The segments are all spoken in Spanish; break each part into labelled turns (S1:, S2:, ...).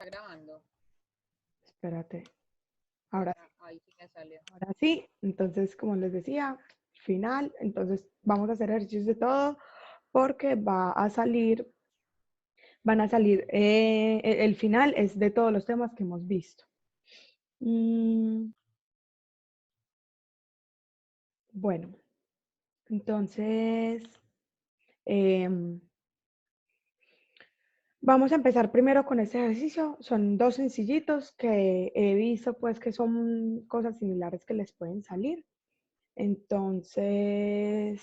S1: está grabando.
S2: Espérate. Ahora,
S1: Ahí sí me salió.
S2: ahora sí. Entonces, como les decía, final. Entonces, vamos a hacer ejercicios de todo porque van a salir, el final es de todos los temas que hemos visto. Bueno, entonces, vamos a empezar primero con este ejercicio. Son dos sencillitos que he visto pues que son cosas similares que les pueden salir. Entonces,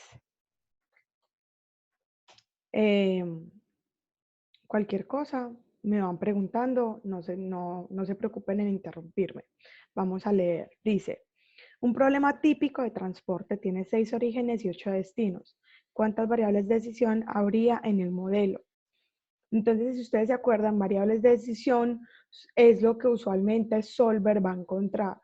S2: cualquier cosa me van preguntando, no se preocupen en interrumpirme. Vamos a leer. Dice, un problema típico de transporte tiene 6 orígenes y 8 destinos. ¿Cuántas variables de decisión habría en el modelo? Entonces, si ustedes se acuerdan, variables de decisión es lo que usualmente Solver va a encontrar.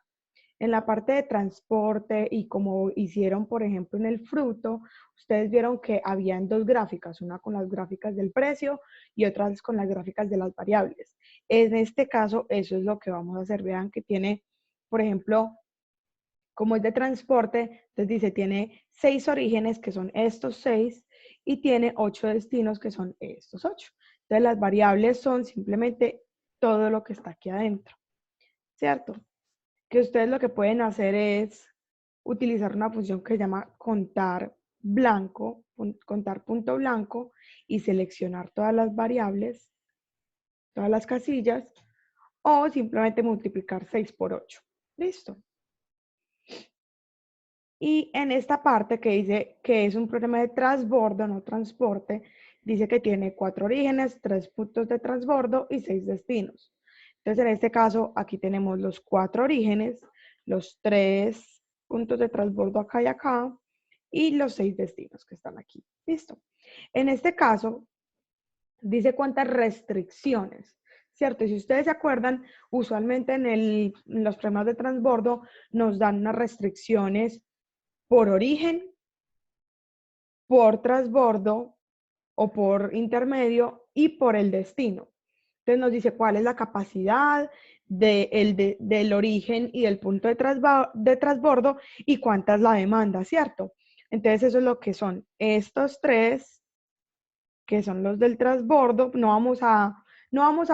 S2: En la parte de transporte y como hicieron, por ejemplo, en el fruto, ustedes vieron que habían dos gráficas, una con las gráficas del precio y otras con las gráficas de las variables. En este caso, eso es lo que vamos a hacer. Vean que tiene, por ejemplo, como es de transporte, entonces dice, tiene 6 orígenes, que son estos 6, y tiene 8 destinos, que son estos 8. Entonces, las variables son simplemente todo lo que está aquí adentro, ¿cierto? Que ustedes lo que pueden hacer es utilizar una función que se llama contar blanco, contar punto blanco, y seleccionar todas las variables, todas las casillas, o simplemente multiplicar 6 por 8. Listo. Y en esta parte que dice que es un problema de transbordo, no transporte, dice que tiene 4 orígenes, 3 puntos de transbordo y 6 destinos. Entonces, en este caso, aquí tenemos los 4 orígenes, los 3 puntos de transbordo acá y acá, y los 6 destinos que están aquí. Listo. En este caso, dice cuántas restricciones, ¿cierto? Y si ustedes se acuerdan, usualmente en los problemas de transbordo nos dan unas restricciones por origen, por transbordo o por intermedio y por el destino. Entonces nos dice cuál es la capacidad del origen y del punto de transbordo y cuánta es la demanda, ¿cierto? Entonces eso es lo que son estos 3, que son los del transbordo. No vamos a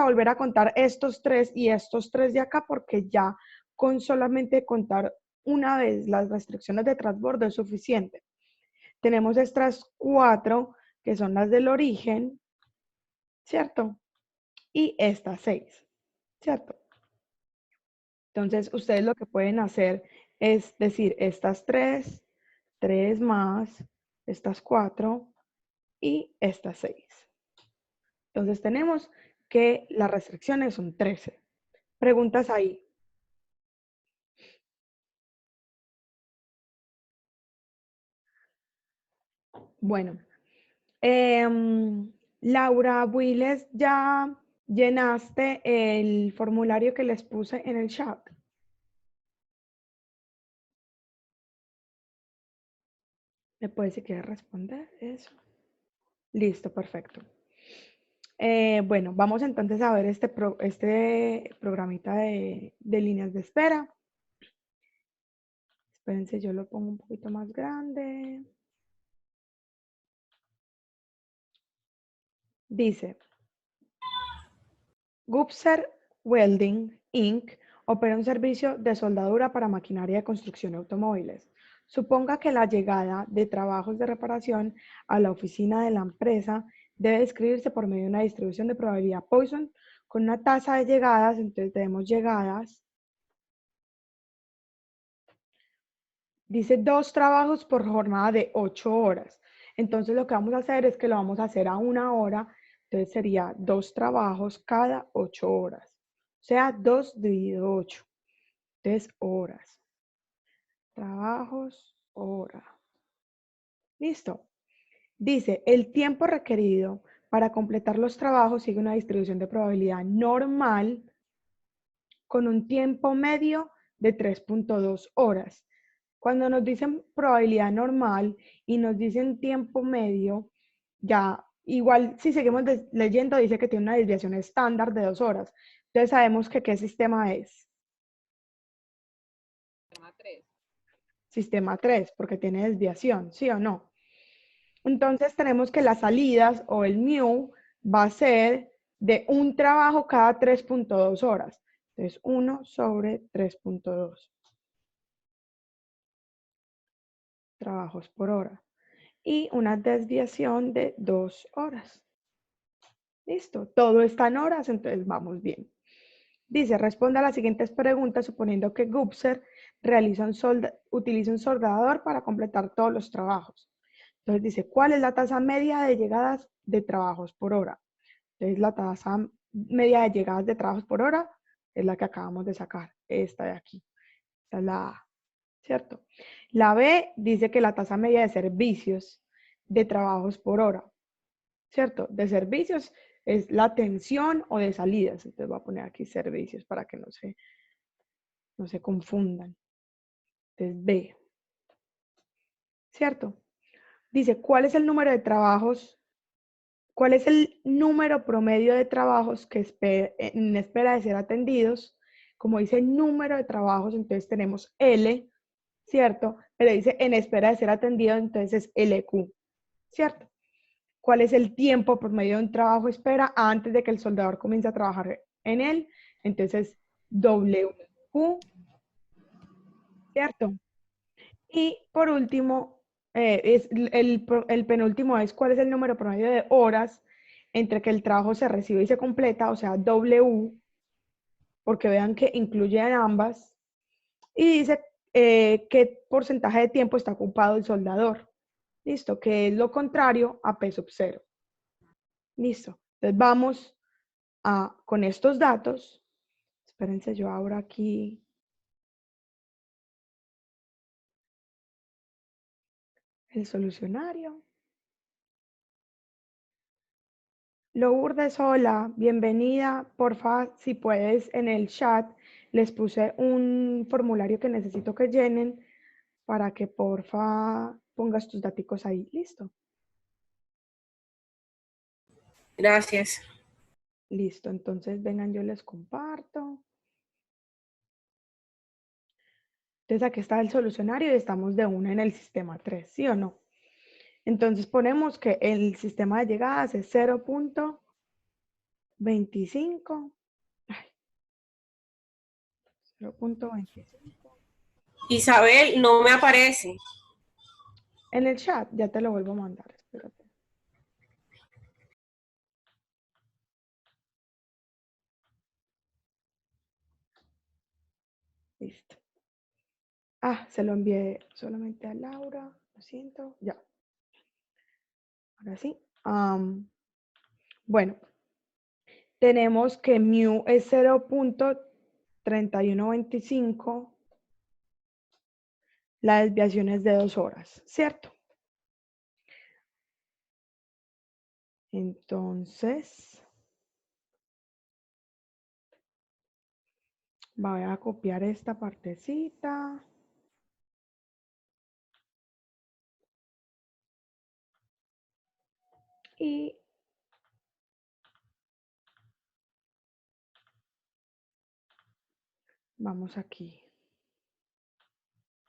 S2: volver a contar estos 3 y estos 3 de acá porque ya con solamente contar una vez las restricciones de transbordo es suficiente. Tenemos estas 4 que son las del origen, ¿cierto? Y estas 6, ¿cierto? Entonces, ustedes lo que pueden hacer es decir, estas 3, 3 más, estas 4 y estas 6. Entonces, tenemos que las restricciones son 13. Preguntas ahí. Bueno, Laura Willes, ¿ya llenaste el formulario que les puse en el chat? ¿Me puedes si quieres responder eso? Listo, perfecto. Bueno, vamos entonces a ver este programita de líneas de espera. Espérense, yo lo pongo un poquito más grande. Dice, Gupser Welding Inc. opera un servicio de soldadura para maquinaria de construcción de automóviles. Suponga que la llegada de trabajos de reparación a la oficina de la empresa debe describirse por medio de una distribución de probabilidad Poisson con una tasa de llegadas. Entonces tenemos llegadas. Dice 2 trabajos por jornada de 8 horas. Entonces lo que vamos a hacer es que lo vamos a hacer a 1 hora. Entonces sería 2 trabajos cada 8 horas. O sea, 2 dividido 8. Entonces, horas. Trabajos, hora. Listo. Dice, el tiempo requerido para completar los trabajos sigue una distribución de probabilidad normal con un tiempo medio de 3.2 horas. Cuando nos dicen probabilidad normal y nos dicen tiempo medio, ya igual si seguimos leyendo dice que tiene una desviación estándar de 2 horas, Entonces sabemos que ¿qué sistema es?
S1: Sistema 3.
S2: Sistema 3, porque tiene desviación, ¿sí o no? Entonces tenemos que las salidas o el mu va a ser de un trabajo cada 3.2 horas. Entonces 1 sobre 3.2 trabajos por hora. Y una desviación de 2 horas. Listo, todo está en horas, entonces vamos bien. Dice, responda a las siguientes preguntas suponiendo que Gubser utiliza un soldador para completar todos los trabajos. Entonces dice, ¿cuál es la tasa media de llegadas de trabajos por hora? Entonces la tasa media de llegadas de trabajos por hora es la que acabamos de sacar, esta de aquí. Esta es la A, ¿cierto? La B dice que la tasa media de servicios de trabajos por hora, ¿cierto? De servicios es la atención o de salidas. Entonces voy a poner aquí servicios para que no se confundan. Entonces B, ¿cierto? Dice, ¿cuál es el número de trabajos? ¿Cuál es el número promedio de trabajos que en espera de ser atendidos? Como dice número de trabajos, entonces tenemos L, ¿cierto? Pero dice en espera de ser atendido, entonces es LQ, ¿cierto? ¿Cuál es el tiempo promedio de un trabajo espera antes de que el soldador comience a trabajar en él? Entonces WQ, ¿cierto? Y por último, el penúltimo es cuál es el número promedio de horas entre que el trabajo se recibe y se completa, o sea, W, porque vean que incluye a ambas, y dice qué porcentaje de tiempo está ocupado el soldador. Listo, que es lo contrario a P sub 0. Listo. Entonces vamos con estos datos. Espérense, yo abro aquí el solucionario. Lourdes, hola, bienvenida. Porfa, si puedes, en el chat les puse un formulario que necesito que llenen para que porfa pongas tus datos ahí. Listo.
S1: Gracias.
S2: Listo, entonces vengan, yo les comparto. Entonces aquí está el solucionario y estamos de una en el sistema 3, ¿sí o no? Entonces ponemos que el sistema de llegadas es 0.25. 0.25.
S1: Isabel, no me aparece.
S2: En el chat ya te lo vuelvo a mandar, espérate. Listo. Se lo envié solamente a Laura, lo siento, ya. Ahora sí. Bueno, tenemos que mu es 0.3125, la desviación es de 2 horas, ¿cierto? Entonces, voy a copiar esta partecita. Y vamos aquí.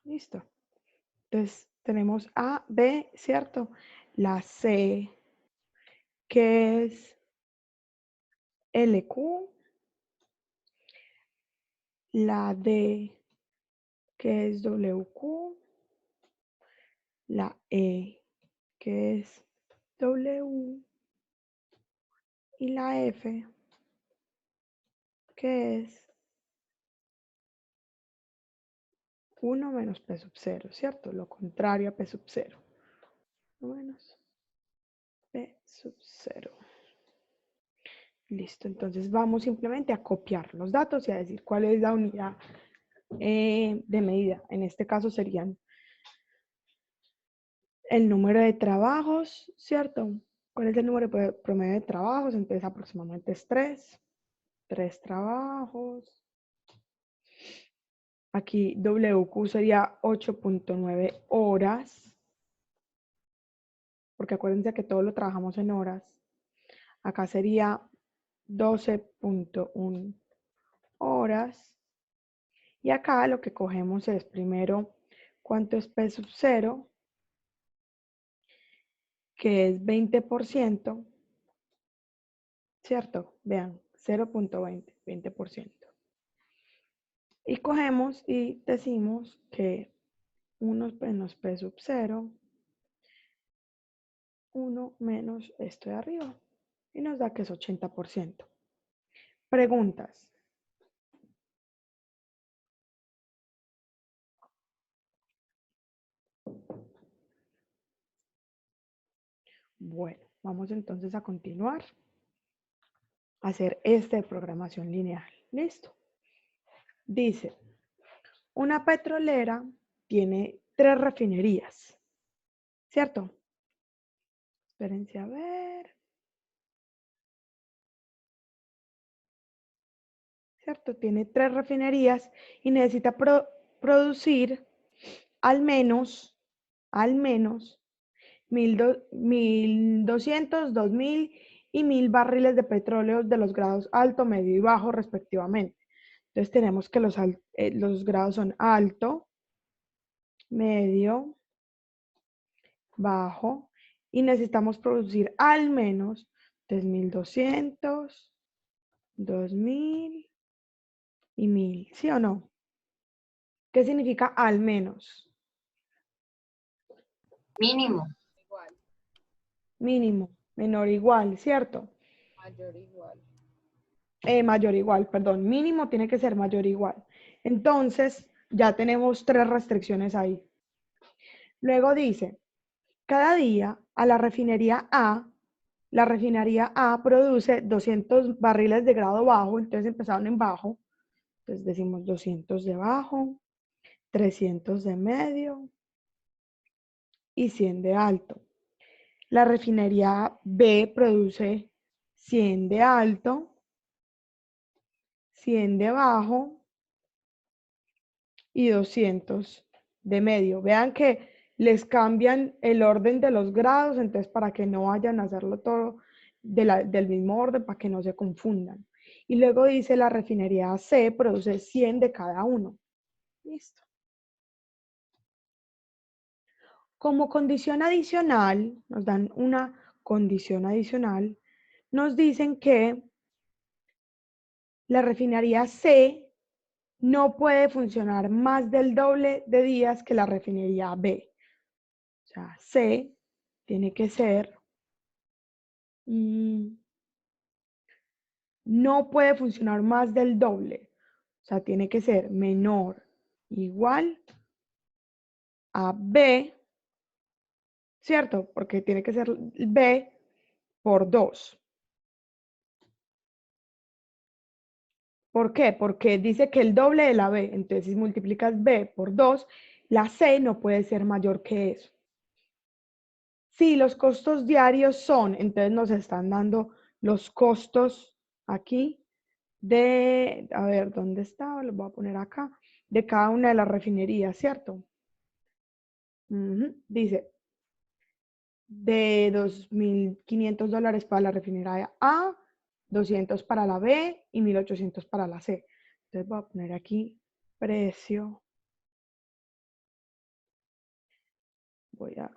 S2: Listo. Entonces, tenemos A, B, ¿cierto? La C, que es LQ. La D, que es WQ. La E, que es W. Y la F, que es 1 menos P sub 0, ¿cierto? Lo contrario a P sub 0. 1 menos P sub 0. Listo, entonces vamos simplemente a copiar los datos y a decir cuál es la unidad de medida. En este caso serían el número de trabajos, ¿cierto? ¿Cuál es el número promedio de trabajos? Entonces aproximadamente es 3. 3 trabajos. Aquí WQ sería 8.9 horas. Porque acuérdense que todo lo trabajamos en horas. Acá sería 12.1 horas. Y acá lo que cogemos es primero cuánto es P sub 0, que es 20%, ¿cierto? Vean, 0.20, 20%. Y cogemos y decimos que 1 menos P sub 0, 1 menos esto de arriba. Y nos da que es 80%. Preguntas. Bueno, vamos entonces a continuar a hacer este de programación lineal. ¿Listo? Dice, una petrolera tiene 3 refinerías, ¿cierto? Espérense a ver. ¿Cierto? Tiene 3 refinerías y necesita producir al menos 1.200, 2.000 y 1.000 barriles de petróleo de los grados alto, medio y bajo respectivamente. Entonces tenemos que los grados son alto, medio, bajo y necesitamos producir al menos 3.200, 2.000 y 1.000, ¿sí o no? ¿Qué significa al menos?
S3: Mínimo.
S1: Igual,
S2: Mínimo, menor igual, ¿cierto?
S1: mayor igual.
S2: Mayor igual, perdón, mínimo tiene que ser mayor igual. Entonces, ya tenemos 3 restricciones ahí. Luego dice, cada día a la refinería A produce 200 barriles de grado bajo, entonces empezaron en bajo, entonces decimos 200 de bajo, 300 de medio y 100 de alto. La refinería B produce 100 de alto, 100 de bajo y 200 de medio. Vean que les cambian el orden de los grados, entonces para que no vayan a hacerlo todo del mismo orden, para que no se confundan. Y luego dice la refinería C produce 100 de cada uno. Listo. Como condición adicional, nos dan una condición adicional, nos dicen que la refinería C no puede funcionar más del doble de días que la refinería B. O sea, C tiene que ser, no puede funcionar más del doble. O sea, tiene que ser menor, igual a B, ¿cierto? Porque tiene que ser B por 2. ¿Por qué? Porque dice que el doble de la B. Entonces, si multiplicas B por 2, la C no puede ser mayor que eso. Si los costos diarios son, entonces nos están dando los costos aquí de, a ver, ¿dónde estaba? Lo voy a poner acá, de cada una de las refinerías, ¿cierto? Dice, de $2.500 para la refinería A, 200 para la B y 1.800 para la C. Entonces voy a poner aquí precio. Voy a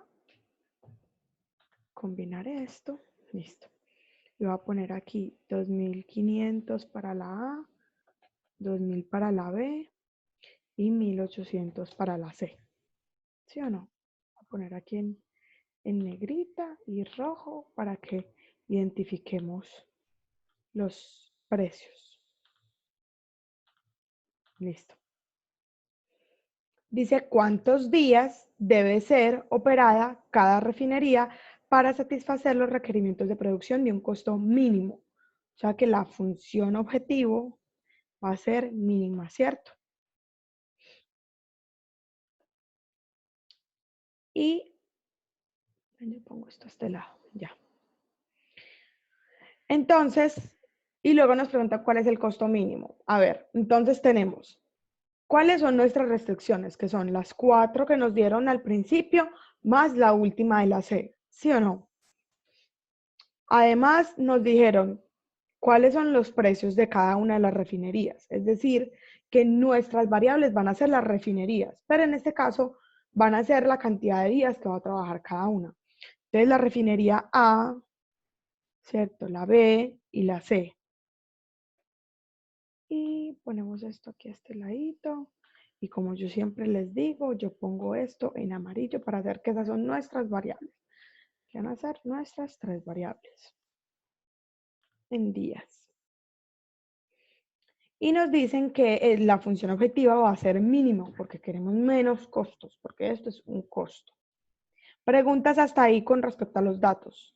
S2: combinar esto. Listo. Y voy a poner aquí 2.500 para la A, 2.000 para la B y 1.800 para la C. ¿Sí o no? Voy a poner aquí en negrita y rojo para que identifiquemos los precios. Listo. Dice cuántos días debe ser operada cada refinería para satisfacer los requerimientos de producción de un costo mínimo. O sea que la función objetivo va a ser mínima, ¿cierto? Y yo pongo esto a este lado, ya. Entonces, y luego nos pregunta cuál es el costo mínimo. A ver, entonces tenemos, ¿cuáles son nuestras restricciones? Que son las 4 que nos dieron al principio, más la última de la C, ¿sí o no? Además, nos dijeron cuáles son los precios de cada una de las refinerías. Es decir, que nuestras variables van a ser las refinerías, pero en este caso van a ser la cantidad de días que va a trabajar cada una. Entonces, la refinería A, ¿cierto? La B y la C. Y ponemos esto aquí a este ladito. Y como yo siempre les digo, yo pongo esto en amarillo para hacer que esas son nuestras variables. Que van a ser nuestras tres variables en días. Y nos dicen que la función objetiva va a ser mínimo porque queremos menos costos, porque esto es un costo. Preguntas hasta ahí con respecto a los datos.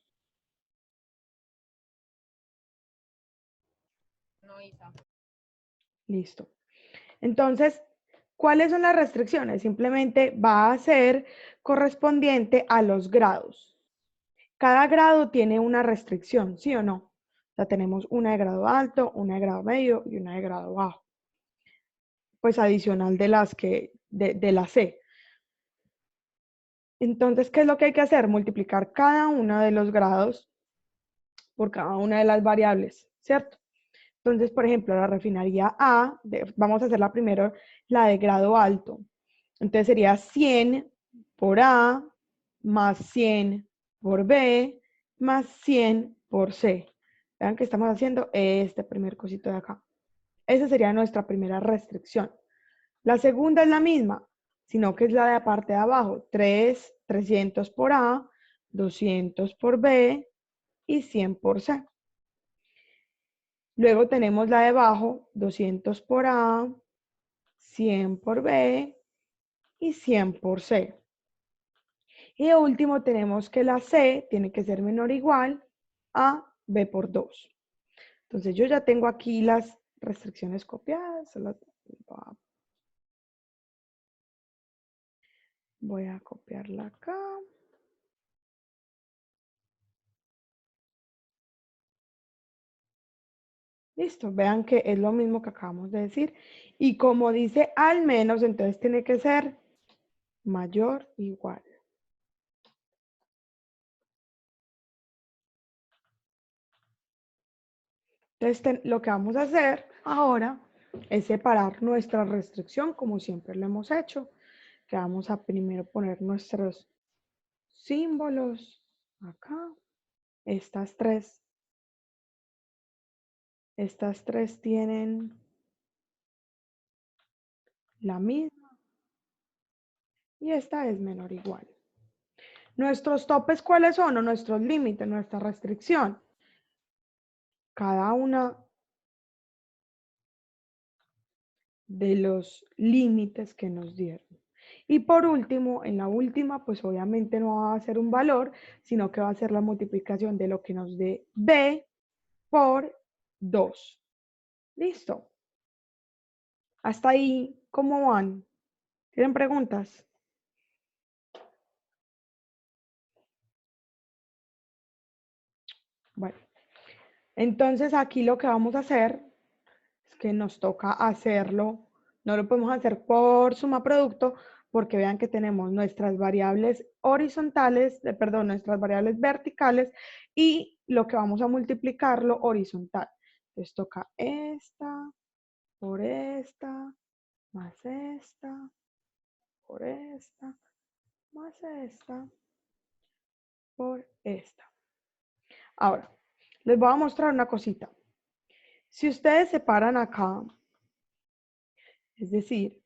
S1: No, Isa.
S2: Listo. Entonces, ¿cuáles son las restricciones? Simplemente va a ser correspondiente a los grados. Cada grado tiene una restricción, ¿sí o no? O sea, tenemos una de grado alto, una de grado medio y una de grado bajo. Pues adicional de las que, de la C. Entonces, ¿qué es lo que hay que hacer? Multiplicar cada uno de los grados por cada una de las variables, ¿cierto? Entonces, por ejemplo, la refinería A, vamos a hacer la primero, la de grado alto. Entonces sería 100 por A más 100 por B más 100 por C. Vean que estamos haciendo este primer cosito de acá. Esa sería nuestra primera restricción. La segunda es la misma, sino que es la de la parte de abajo. 300 por A, 200 por B y 100 por C. Luego tenemos la de abajo, 200 por A, 100 por B y 100 por C. Y de último tenemos que la C tiene que ser menor o igual a B por 2. Entonces yo ya tengo aquí las restricciones copiadas. Voy a copiarla acá. Listo, vean que es lo mismo que acabamos de decir. Y como dice al menos, entonces tiene que ser mayor o igual. Entonces lo que vamos a hacer ahora es separar nuestra restricción como siempre lo hemos hecho. Que vamos a primero poner nuestros símbolos acá. Estas tres tienen la misma y esta es menor o igual. Nuestros topes, ¿cuáles son? O nuestros límites, nuestra restricción. Cada una de los límites que nos dieron. Y por último, en la última, pues obviamente no va a ser un valor, sino que va a ser la multiplicación de lo que nos dé B por 2. ¿Listo? Hasta ahí, ¿cómo van? ¿Tienen preguntas? Bueno, entonces aquí lo que vamos a hacer es que nos toca hacerlo, no lo podemos hacer por suma producto, porque vean que tenemos nuestras variables horizontales, perdón, nuestras variables verticales y lo que vamos a multiplicarlo horizontal. Entonces toca esta por esta, más esta, por esta, más esta, por esta. Ahora, les voy a mostrar una cosita. Si ustedes separan acá, es decir,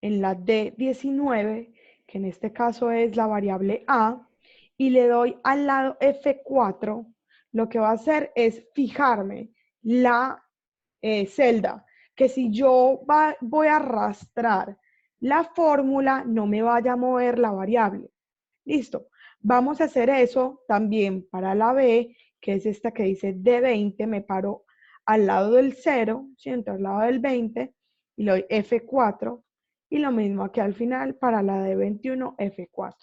S2: en la D19, que en este caso es la variable A, y le doy al lado F4, lo que va a hacer es fijarme la celda, que si yo voy a arrastrar la fórmula, no me vaya a mover la variable. Listo. Vamos a hacer eso también para la B, que es esta que dice D20, me paro al lado del 0, siento al lado del 20, y le doy F4, y lo mismo aquí al final para la D21, F4.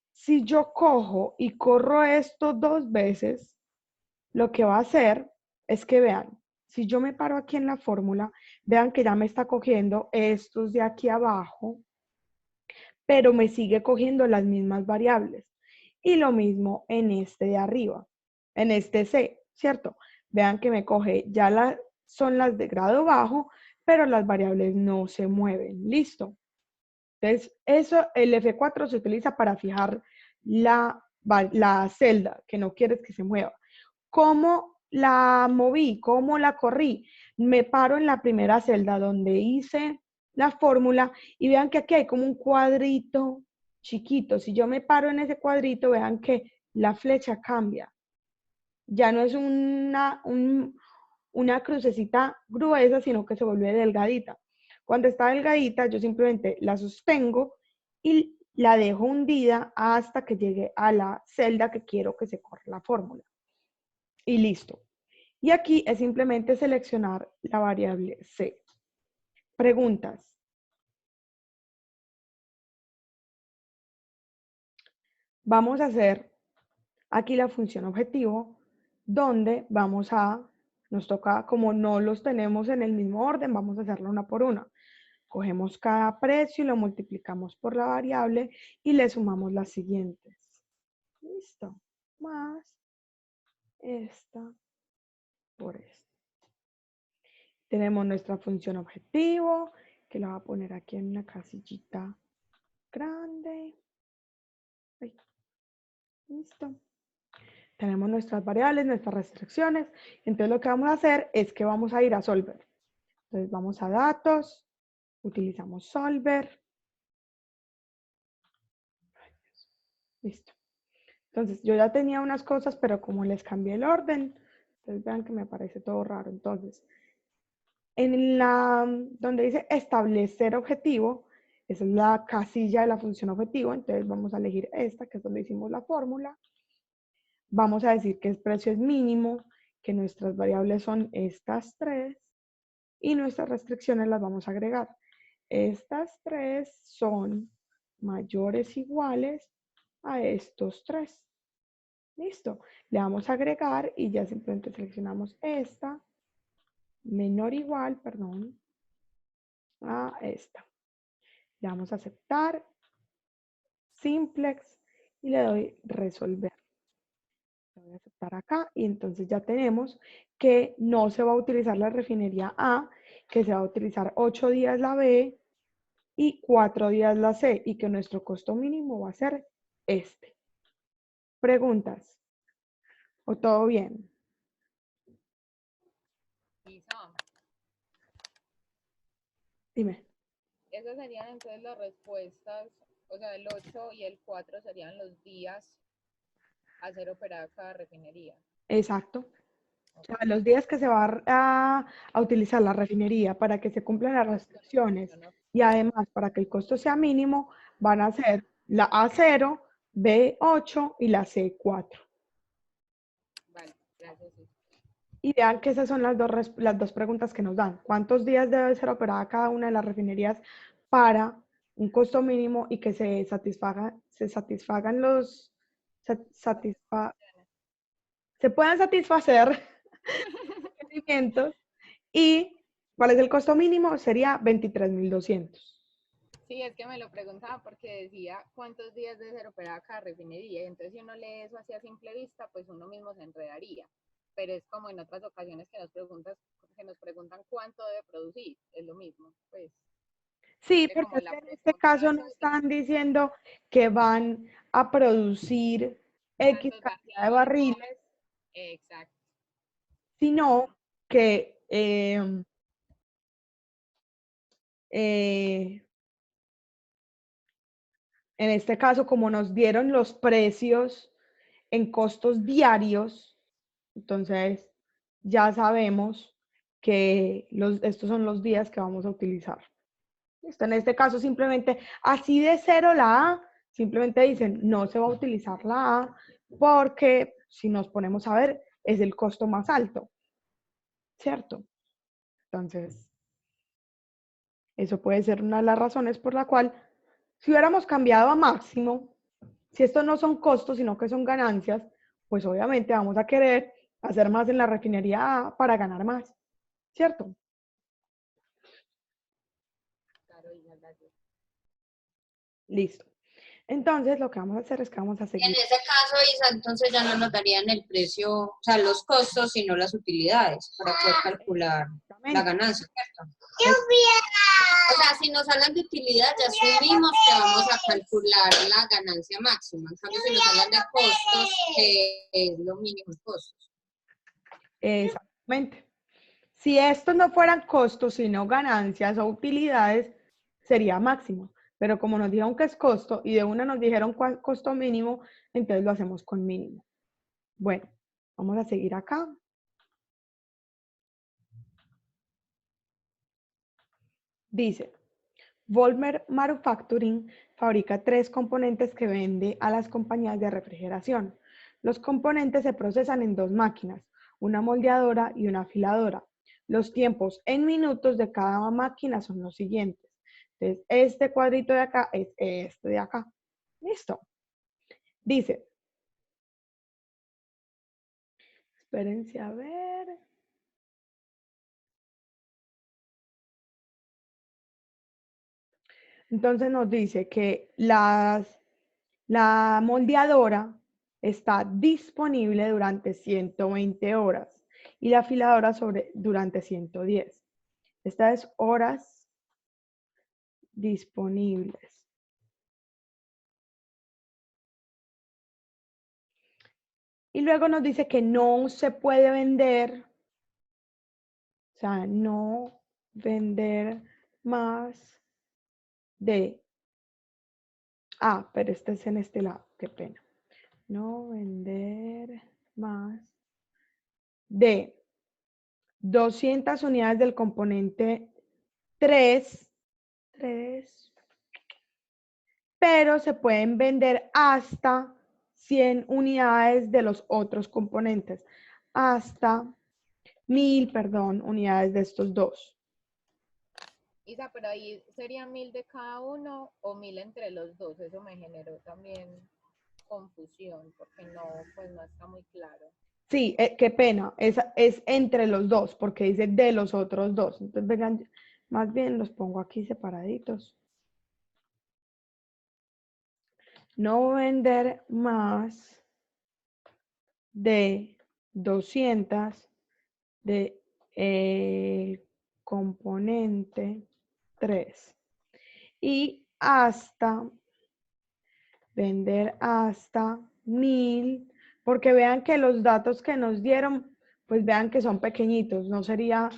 S2: Si yo cojo y corro esto dos veces, lo que va a hacer es que vean, si yo me paro aquí en la fórmula, vean que ya me está cogiendo estos de aquí abajo, pero me sigue cogiendo las mismas variables. Y lo mismo en este de arriba, en este C, ¿cierto? Vean que me coge, ya son las de grado bajo, pero las variables no se mueven. Listo. Entonces, el F4 se utiliza para fijar la celda que no quieres que se mueva. ¿Cómo la moví? ¿Cómo la corrí? Me paro en la primera celda donde hice la fórmula y vean que aquí hay como un cuadrito chiquito. Si yo me paro en ese cuadrito, vean que la flecha cambia. Ya no es una crucecita gruesa, sino que se vuelve delgadita. Cuando está delgadita, yo simplemente la sostengo y la dejo hundida hasta que llegue a la celda que quiero que se corra la fórmula. Y listo. Y aquí es simplemente seleccionar la variable C. Preguntas. Vamos a hacer aquí la función objetivo, donde nos toca, como no los tenemos en el mismo orden, vamos a hacerlo una por una. Cogemos cada precio y lo multiplicamos por la variable y le sumamos las siguientes. Listo. Más esta por esta. Tenemos nuestra función objetivo, que la voy a poner aquí en una casillita grande. Ahí. Listo. Tenemos nuestras variables, nuestras restricciones. Entonces lo que vamos a hacer es que vamos a ir a Solver. Entonces vamos a datos, utilizamos Solver. Listo. Entonces yo ya tenía unas cosas, pero como les cambié el orden, entonces vean que me parece todo raro. Entonces, donde dice establecer objetivo, esa es la casilla de la función objetivo. Entonces vamos a elegir esta, que es donde hicimos la fórmula. Vamos a decir que el precio es mínimo, que nuestras variables son estas tres y nuestras restricciones las vamos a agregar. Estas tres son mayores o iguales a estos tres. Listo. Le vamos a agregar y ya simplemente seleccionamos esta, menor o igual, perdón, a esta. Le damos a aceptar, simplex y le doy resolver. Le voy a aceptar acá y entonces ya tenemos que no se va a utilizar la refinería A, que se va a utilizar 8 días la B y 4 días la C y que nuestro costo mínimo va a ser este. ¿Preguntas? ¿O todo bien?
S3: Isa,
S2: Dime.
S3: esas serían entonces las respuestas, o sea, el 8 y el 4 serían los días a ser operada cada refinería.
S2: Exacto. O sea, los días que se va a utilizar la refinería para que se cumplan las restricciones y además para que el costo sea mínimo, van a ser la A0, B8 y la C4.
S3: Vale, gracias.
S2: Y vean que esas son las dos preguntas que nos dan. ¿Cuántos días debe ser operada cada una de las refinerías para un costo mínimo y que se satisfagan los... se puedan satisfacer requerimientos? ¿Y cuál es el costo mínimo? Sería 23.200.
S3: Sí, es que me lo preguntaba porque decía cuántos días debe ser operada cada refinería. Y entonces, si uno lee eso así a simple vista, pues uno mismo se enredaría. Pero es como en otras ocasiones que nos preguntan cuánto debe producir. Es lo mismo, pues.
S2: Sí,
S3: Siempre
S2: porque
S3: como
S2: es
S3: la
S2: que en este
S3: pregunta
S2: caso
S3: es
S2: no están diciendo que van a producir X
S3: cuántos
S2: cantidad de
S3: barriles.
S2: barriles,
S3: Exacto.
S2: sino que en este caso, como nos dieron los precios en costos diarios, entonces ya sabemos que estos son los días que vamos a utilizar. Listo, en este caso simplemente así de cero la A, simplemente dicen no se va a utilizar la A porque si nos ponemos a ver es el costo más alto, ¿cierto? Entonces, eso puede ser una de las razones por la cual si hubiéramos cambiado a máximo, si estos no son costos sino que son ganancias, pues obviamente vamos a querer hacer más en la refinería A para ganar más, ¿cierto?
S3: Claro, hija, gracias.
S2: Listo. Entonces, lo que vamos a hacer es que vamos a
S4: En
S2: seguir.
S4: ese caso, Isa, entonces ya no nos darían el precio, o sea, los costos, sino las utilidades para poder calcular la ganancia, ¿cierto? O sea, si nos hablan de utilidad, ya asumimos que vamos a calcular la ganancia máxima. En cambio, si nos hablan de costos, que es lo mínimo costos.
S2: Exactamente. Si estos no fueran costos, sino ganancias o utilidades, sería máximo. Pero como nos dijeron que es costo y de una nos dijeron cuál costo mínimo, entonces lo hacemos con mínimo. Bueno, vamos a seguir acá. Dice, Volmer Manufacturing fabrica 3 componentes que vende a las compañías de refrigeración. Los componentes se procesan en 2 máquinas, una moldeadora y una afiladora. Los tiempos en minutos de cada máquina son los siguientes. Entonces, este cuadrito de acá es este de acá. ¿Listo? Dice, espérense a ver. Entonces nos dice que la moldeadora está disponible durante 120 horas y la afiladora durante 110. Estas es horas disponibles. Y luego nos dice que no se puede vender, o sea, no vender más de... Ah, pero este es en este lado, qué pena. No vender más de 200 unidades del componente 3, pero se pueden vender hasta 100 unidades de los otros componentes, hasta 1000, perdón, unidades de estos dos.
S3: Isa, pero ahí sería 1000 de cada uno o 1000 entre los dos. Eso me generó también confusión porque no, pues no está muy claro.
S2: Sí, qué pena, es entre los dos, porque dice de los otros dos. Entonces, vengan, más bien los pongo aquí separaditos. No vender más de 200 de componente 3 y hasta vender hasta 1000, porque vean que los datos que nos dieron, pues vean que son pequeñitos, no sería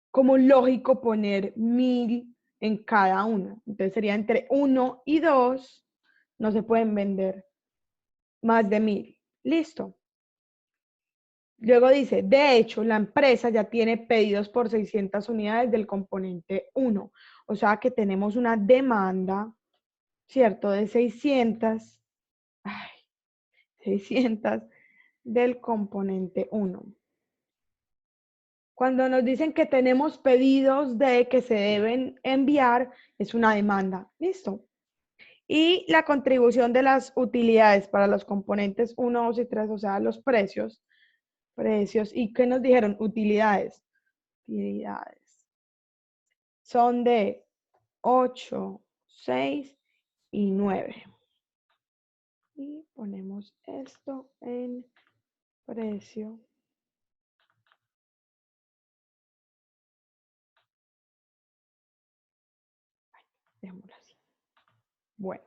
S2: como lógico poner 1000 en cada una. Entonces sería entre 1 y 2, no se pueden vender más de 1000. Listo. Luego dice, de hecho, la empresa ya tiene pedidos por 600 unidades del componente 1. O sea que tenemos una demanda, ¿cierto? De 600 del componente 1. Cuando nos dicen que tenemos pedidos de que se deben enviar, es una demanda. ¿Listo? Y la contribución de las utilidades para los componentes 1, 2 y 3, o sea, los precios. ¿Y qué nos dijeron? Utilidades. Son de 8, 6 y 9. Y ponemos esto en precio. Dejémoslo así. Bueno.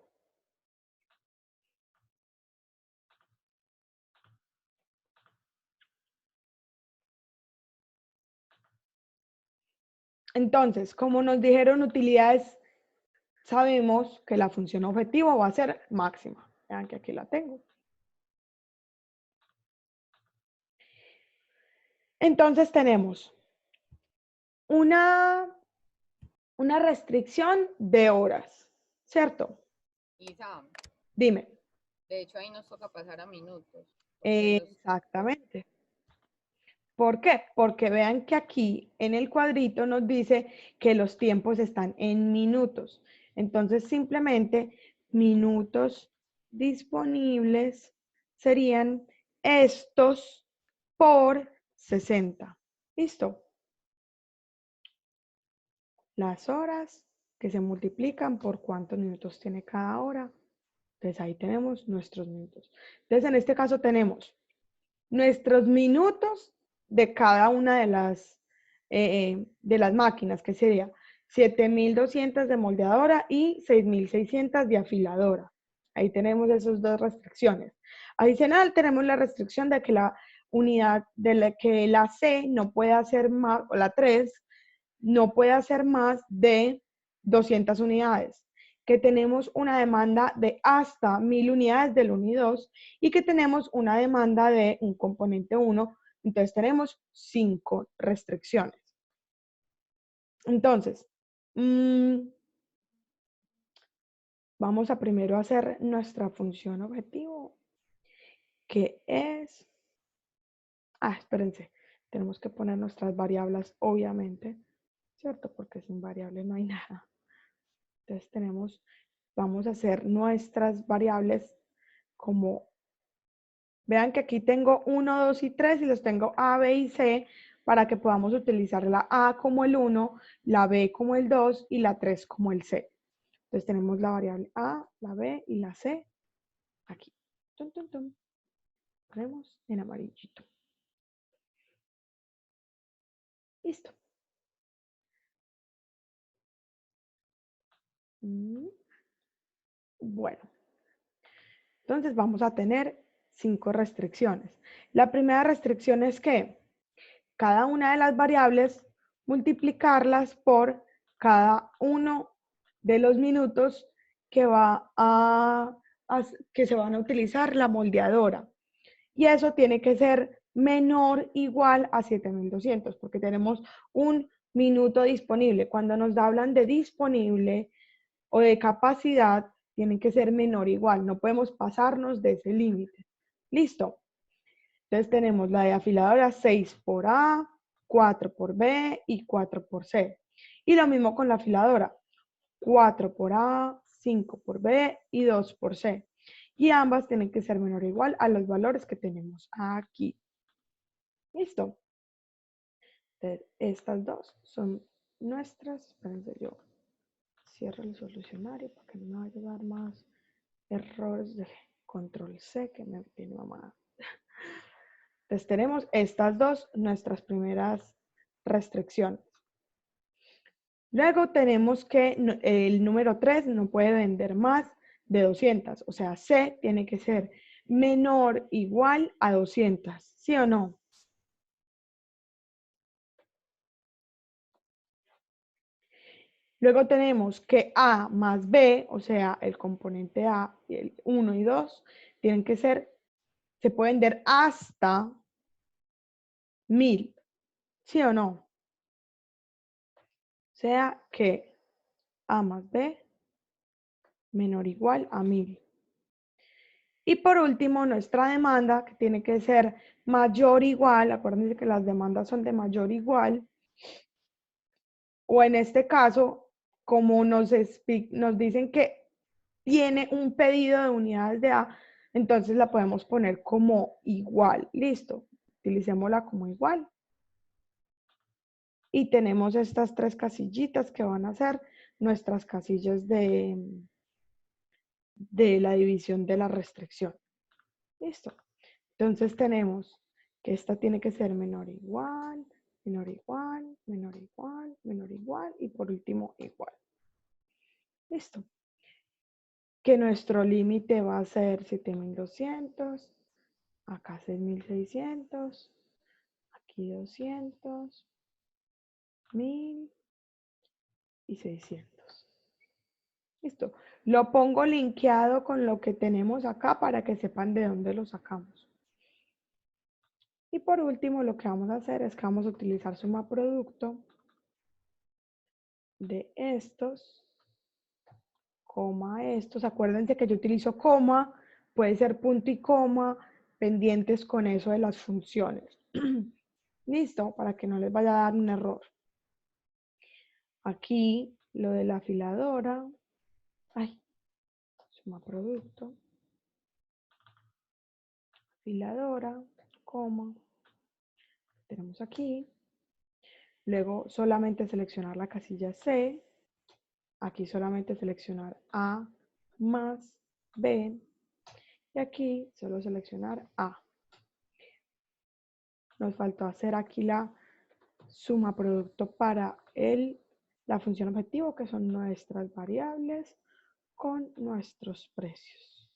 S2: Entonces, como nos dijeron utilidades, sabemos que la función objetivo va a ser máxima. Vean que aquí la tengo. Entonces tenemos una restricción de horas, ¿cierto?
S3: Isa,
S2: Dime.
S3: de hecho ahí nos toca pasar a minutos.
S2: Exactamente. ¿Por qué? Porque vean que aquí en el cuadrito nos dice que los tiempos están en minutos. Entonces, simplemente minutos disponibles serían estos por 60. ¿Listo? Las horas que se multiplican por cuántos minutos tiene cada hora. Entonces ahí tenemos nuestros minutos. Entonces en este caso tenemos nuestros minutos de cada una de las máquinas, que sería 7.200 de moldeadora y 6.600 de afiladora. Ahí tenemos esas dos restricciones. Adicional, tenemos la restricción de que la unidad, que la C no puede hacer más, o la 3, no puede hacer más de 200 unidades, que tenemos una demanda de hasta 1.000 unidades del 1 y 2 y que tenemos una demanda de un componente 1. Entonces tenemos 5 restricciones. Entonces, vamos a primero hacer nuestra función objetivo, que es... espérense, tenemos que poner nuestras variables, obviamente, ¿cierto? Porque sin variables no hay nada. Entonces vamos a hacer nuestras variables como, vean que aquí tengo 1, 2 y 3 y los tengo A, B y C para que podamos utilizar la A como el 1, la B como el 2 y la 3 como el C. Entonces tenemos la variable A, la B y la C aquí. Tum, tum, tum. Ponemos en amarillito. Listo. Bueno, entonces vamos a tener 5 restricciones. La primera restricción es que cada una de las variables multiplicarlas por cada uno de los minutos que que se van a utilizar la moldeadora. Y eso tiene que ser menor o igual a 7.200 porque tenemos un minuto disponible. Cuando nos hablan de disponible o de capacidad, tienen que ser menor o igual. No podemos pasarnos de ese límite. ¿Listo? Entonces tenemos la de afiladora 6 por A, 4 por B y 4 por C. Y lo mismo con la afiladora. 4 por A, 5 por B y 2 por C. Y ambas tienen que ser menor o igual a los valores que tenemos aquí. ¿Listo? Entonces, estas dos son nuestras. Espérense, yo cierro el solucionario para que no me vaya a dar más errores de control C que me tiene mamá. Entonces tenemos estas dos, nuestras primeras restricciones. Luego tenemos que el número 3 no puede vender más de 200, o sea, C tiene que ser menor o igual a 200, ¿sí o no? Luego tenemos que A más B, o sea, el componente A, el 1 y 2, tienen que ser, se pueden vender hasta 1.000, ¿sí o no? O sea que A más B menor o igual a 1.000. Y por último, nuestra demanda, que tiene que ser mayor o igual, acuérdense que las demandas son de mayor o igual, o en este caso, como nos dicen que tiene un pedido de unidades de A, entonces la podemos poner como igual. Listo, utilicémosla como igual. Y tenemos estas 3 casillitas que van a ser nuestras casillas de la división de la restricción. Listo. Entonces tenemos que esta tiene que ser menor o igual, menor o igual, menor o igual, menor o igual y por último igual. Listo. Que nuestro límite va a ser 7.200, acá 6.600, aquí 200, 1.000 y 600. Listo. Lo pongo linkeado con lo que tenemos acá para que sepan de dónde lo sacamos. Y por último, lo que vamos a hacer es que vamos a utilizar suma producto de estos, coma estos. Acuérdense que yo utilizo coma, puede ser punto y coma, pendientes con eso de las funciones. Listo, para que no les vaya a dar un error. Aquí lo de la afiladora. Suma producto. Afiladora, coma. Tenemos aquí. Luego solamente seleccionar la casilla C. aquí solamente seleccionar A más B y aquí solo seleccionar A. Nos faltó hacer aquí la suma producto para la función objetivo, que son nuestras variables con nuestros precios.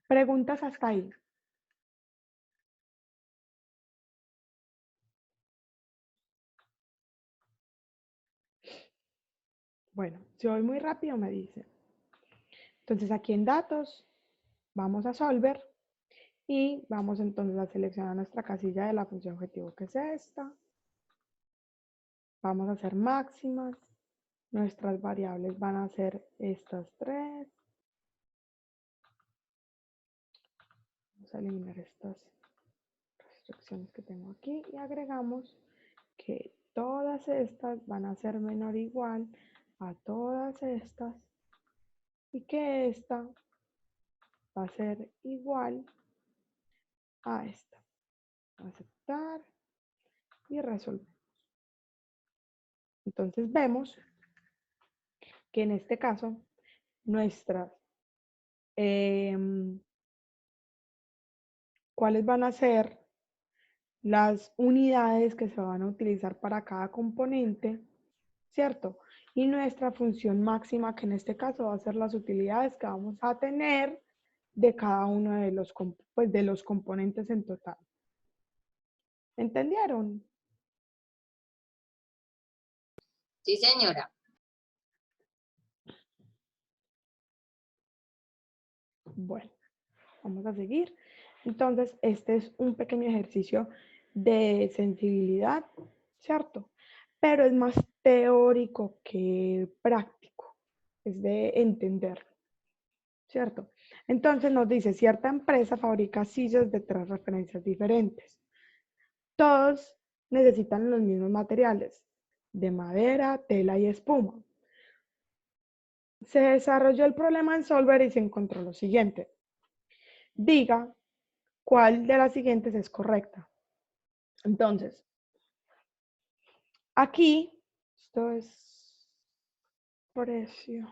S2: ¿Preguntas hasta ahí? Bueno, si voy muy rápido me dice. Entonces aquí en datos vamos a Solver y vamos entonces a seleccionar nuestra casilla de la función objetivo, que es esta. Vamos a hacer máximas. Nuestras variables van a ser estas tres. Vamos a eliminar estas restricciones que tengo aquí y agregamos que todas estas van a ser menor o igual a todas estas y que esta va a ser igual a esta. Aceptar y resolver. Entonces vemos que en este caso nuestras cuáles van a ser las unidades que se van a utilizar para cada componente, ¿cierto? Y nuestra función máxima, que en este caso va a ser las utilidades que vamos a tener de cada uno de los componentes en total. ¿Entendieron?
S4: Sí, señora.
S2: Bueno, vamos a seguir. Entonces, este es un pequeño ejercicio de sensibilidad, ¿cierto? Pero es más teórico que práctico, es de entender, ¿cierto? Entonces nos dice, cierta empresa fabrica sillas de 3 referencias diferentes. Todos necesitan los mismos materiales, de madera, tela y espuma. Se desarrolló el problema en Solver y se encontró lo siguiente. Diga cuál de las siguientes es correcta. Entonces, aquí, esto es precio,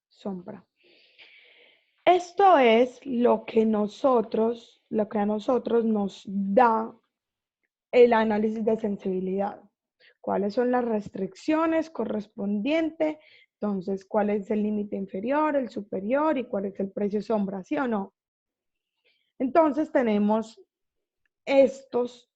S2: sombra. Esto es lo que a nosotros nos da el análisis de sensibilidad. ¿Cuáles son las restricciones correspondientes? Entonces, ¿cuál es el límite inferior, el superior y cuál es el precio sombra? ¿Sí o no? Entonces, tenemos estos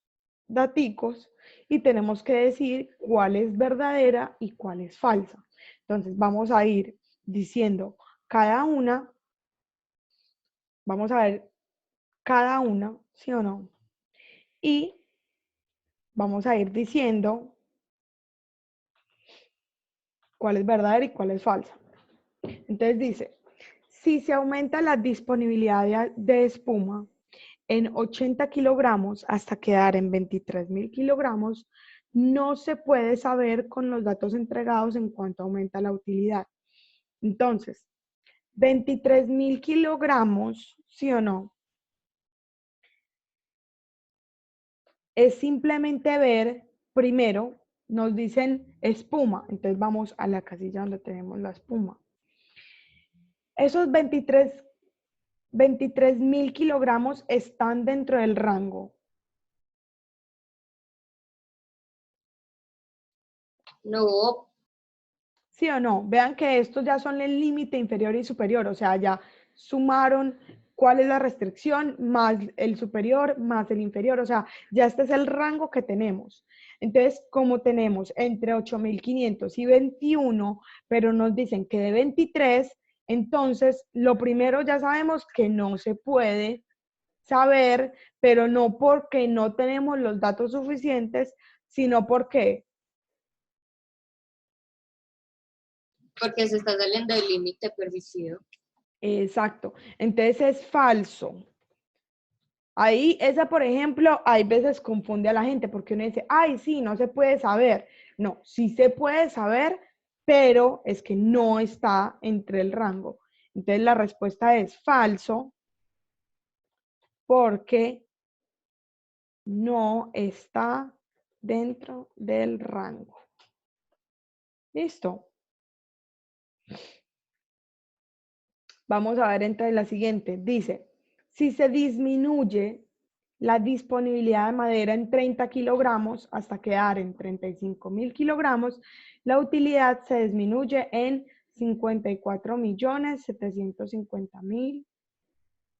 S2: daticos y tenemos que decir cuál es verdadera y cuál es falsa. Entonces, vamos a ir diciendo cada una, vamos a ver cada una, ¿sí o no? Y vamos a ir diciendo cuál es verdadera y cuál es falsa. Entonces dice, si se aumenta la disponibilidad de espuma en 80 kilogramos hasta quedar en 23.000 kilogramos, no se puede saber con los datos entregados en cuánto aumenta la utilidad. Entonces, 23.000 kilogramos, ¿sí o no? Es simplemente ver, primero, nos dicen espuma, entonces vamos a la casilla donde tenemos la espuma. Esos 23.000 kilogramos están dentro del rango.
S4: No,
S2: ¿Sí o no? Vean que estos ya son el límite inferior y superior, o sea, ya sumaron cuál es la restricción, más el superior, más el inferior, o sea, ya este es el rango que tenemos. Entonces, como tenemos entre 8.500 y 21, pero nos dicen que de 23, entonces, lo primero ya sabemos que no se puede saber, pero no porque no tenemos los datos suficientes, sino porque
S4: porque se está saliendo del límite permitido.
S2: exacto. Entonces es falso. Ahí, esa, por ejemplo, hay veces confunde a la gente porque uno dice, ay, sí, no se puede saber. No, sí se puede saber, pero es que no está entre el rango. Entonces la respuesta es falso porque no está dentro del rango. Listo. Vamos a ver entonces la siguiente. Dice, si se disminuye la disponibilidad de madera en 30 kilogramos hasta quedar en 35.000 kilogramos, la utilidad se disminuye en 54.750.000,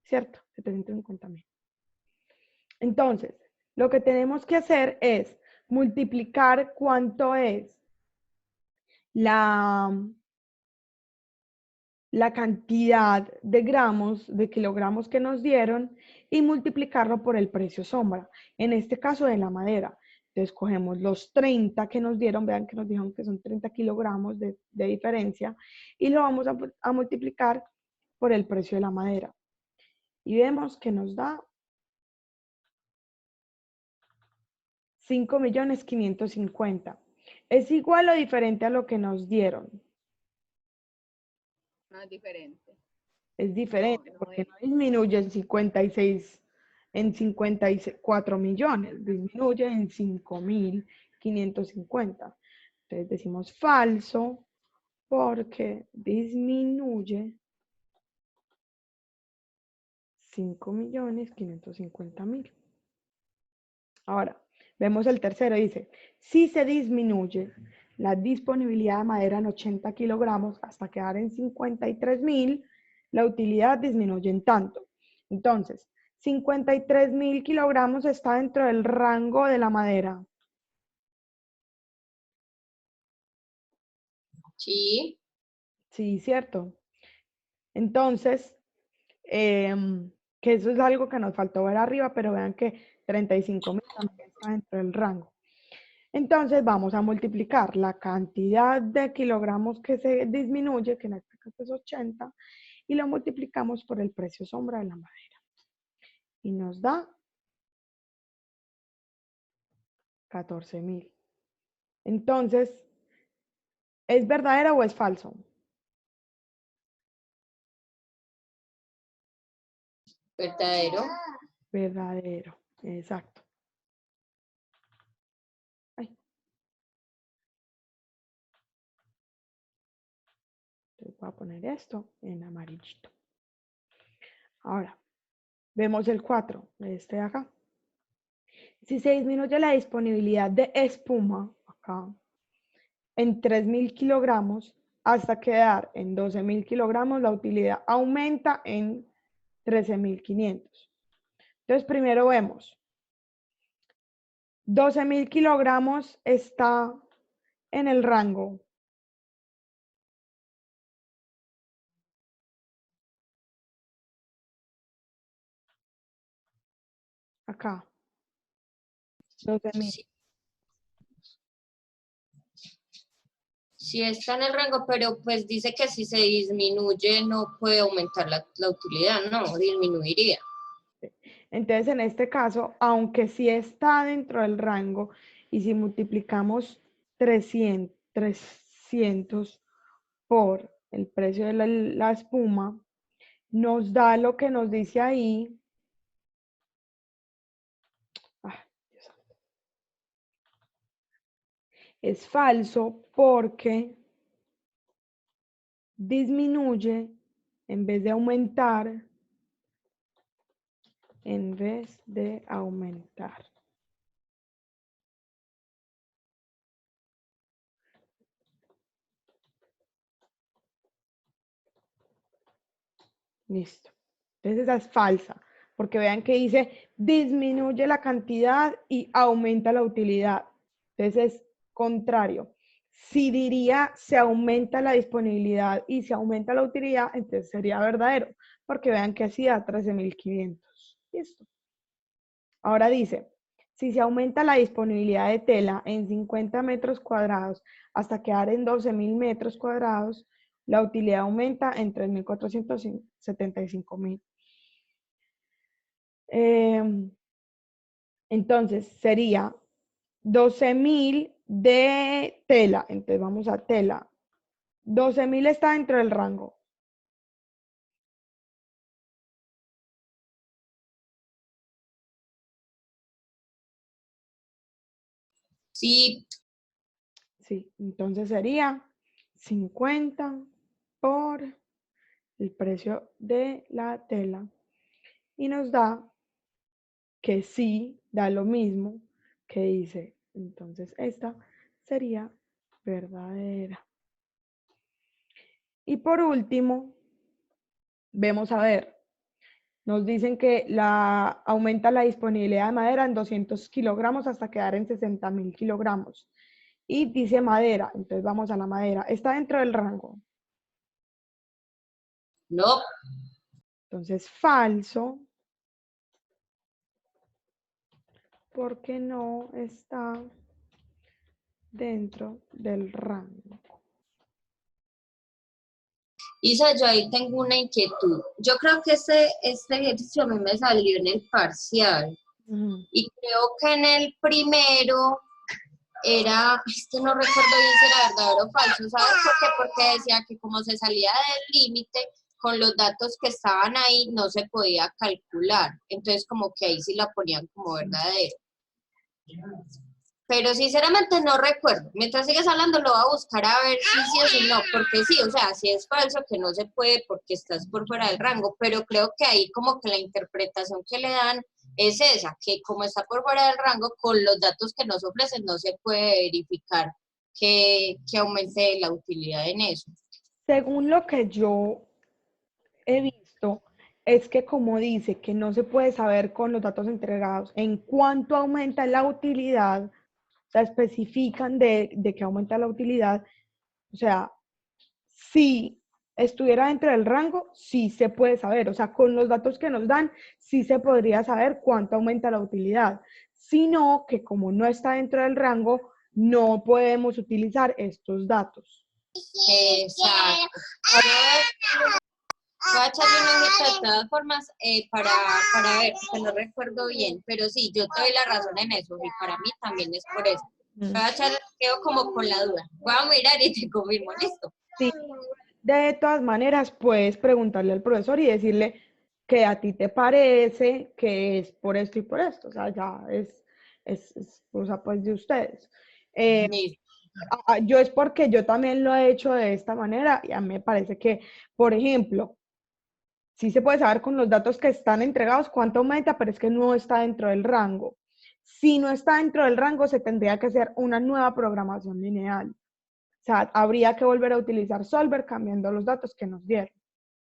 S2: ¿cierto? 750.000. Entonces, lo que tenemos que hacer es multiplicar cuánto es la cantidad de gramos, de kilogramos que nos dieron y multiplicarlo por el precio sombra. En este caso de la madera. Entonces cogemos los 30 que nos dieron, vean que nos dijeron que son 30 kilogramos de diferencia y lo vamos a multiplicar por el precio de la madera. Y vemos que nos da 5.550.000. ¿Es igual o diferente a lo que nos dieron?
S3: No es diferente.
S2: Es diferente
S3: No, no
S2: porque
S3: es.
S2: no disminuye en 54 millones, disminuye en 5.550. Entonces decimos falso porque disminuye 5.550.000. Ahora, vemos el tercero, dice, si se disminuye la disponibilidad de madera en 80 kilogramos hasta quedar en 53.000, la utilidad disminuye en tanto. Entonces, 53.000 kilogramos está dentro del rango de la madera.
S4: Sí.
S2: Sí, cierto. Entonces, que eso es algo que nos faltó ver arriba, pero vean que 35.000 también está dentro del rango. Entonces vamos a multiplicar la cantidad de kilogramos que se disminuye, que en este caso es 80, y lo multiplicamos por el precio sombra de la madera. Y nos da 14.000. Entonces, ¿es verdadero o es falso?
S4: Verdadero.
S2: Verdadero, exacto. Ay. Entonces voy a poner esto en amarillito. Ahora, vemos el 4, este de acá. Si se disminuye la disponibilidad de espuma, acá, en 3.000 kilogramos hasta quedar en 12.000 kilogramos, la utilidad aumenta en 13.500. Entonces, primero vemos, 12.000 kilogramos está en el rango. Acá. 12.000.
S4: Sí. Sí está en el rango, pero pues dice que si se disminuye no puede aumentar la utilidad, no, disminuiría.
S2: Entonces, en este caso, aunque sí está dentro del rango, y si multiplicamos 300 por el precio de la espuma, nos da lo que nos dice ahí. Es falso porque disminuye en vez de aumentar. En vez de aumentar. Listo. Entonces esa es falsa, porque vean que dice disminuye la cantidad y aumenta la utilidad. Entonces es contrario. Si diría se aumenta la disponibilidad y se aumenta la utilidad, entonces sería verdadero, porque vean que así da 13.500. Listo. Ahora dice, si se aumenta la disponibilidad de tela en 50 metros cuadrados hasta quedar en 12.000 metros cuadrados, la utilidad aumenta en 3.475.000. Entonces sería 12.000 de tela. Entonces vamos a tela. 12.000 está dentro del rango.
S4: Sí.
S2: Sí, entonces sería 50 por el precio de la tela. Y nos da que sí da lo mismo que dice. Entonces esta sería verdadera. Y por último, vemos a ver, nos dicen que aumenta la disponibilidad de madera en 200 kilogramos hasta quedar en 60.000 kilogramos. Y dice madera, entonces vamos a la madera. ¿Está dentro del rango?
S4: No.
S2: Entonces falso, porque no está dentro del rango.
S4: Isa, yo ahí tengo una inquietud. Yo creo que este ejercicio a mí me salió en el parcial. Y creo que en el primero era, es que no recuerdo bien si era verdadero o falso, ¿sabes por qué? Porque decía que como se salía del límite, con los datos que estaban ahí no se podía calcular. Entonces como que ahí sí la ponían como verdadero. Pero sinceramente no recuerdo. Mientras sigues hablando lo voy a buscar a ver si sí o si no, porque sí, o sea, si es falso que no se puede porque estás por fuera del rango, pero creo que ahí como que la interpretación que le dan es esa, que como está por fuera del rango, con los datos que nos ofrecen no se puede verificar que aumente la utilidad en eso.
S2: Según lo que yo he visto, es que como dice que no se puede saber con los datos entregados en cuánto aumenta la utilidad, o sea, especifican de que aumenta la utilidad, o sea, si estuviera dentro del rango, sí se puede saber, o sea, con los datos que nos dan, sí se podría saber cuánto aumenta la utilidad, sino que como no está dentro del rango, no podemos utilizar estos datos.
S4: Exacto. Voy a echarle un ojito de todas formas para ver, que no recuerdo bien, pero sí, yo te doy la razón en eso y para mí también es por eso. Voy a echar, quedo como con la duda. Voy a mirar y te confirmo, listo.
S2: Sí, de todas maneras puedes preguntarle al profesor y decirle que a ti te parece que es por esto y por esto, o sea, ya es cosa pues de ustedes. Yo es porque yo también lo he hecho de esta manera y a mí me parece que, por ejemplo, sí se puede saber con los datos que están entregados cuánto aumenta, pero es que no está dentro del rango. Si no está dentro del rango, se tendría que hacer una nueva programación lineal. O sea, habría que volver a utilizar Solver cambiando los datos que nos dieron.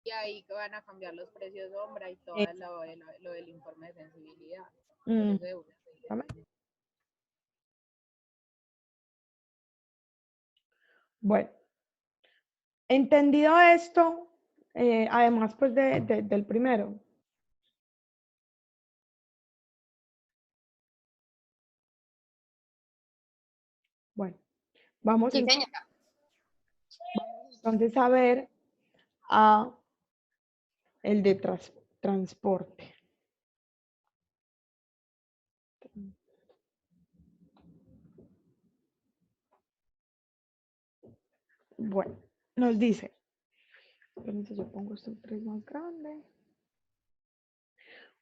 S3: Y ahí que van a cambiar los precios sombra y todo lo del informe de sensibilidad.
S2: Bueno, entendido esto, además pues del primero. Bueno, vamos
S4: Sí,
S2: entonces a ver a el de transporte. Bueno, nos dice, entonces yo pongo esto 3 más grande.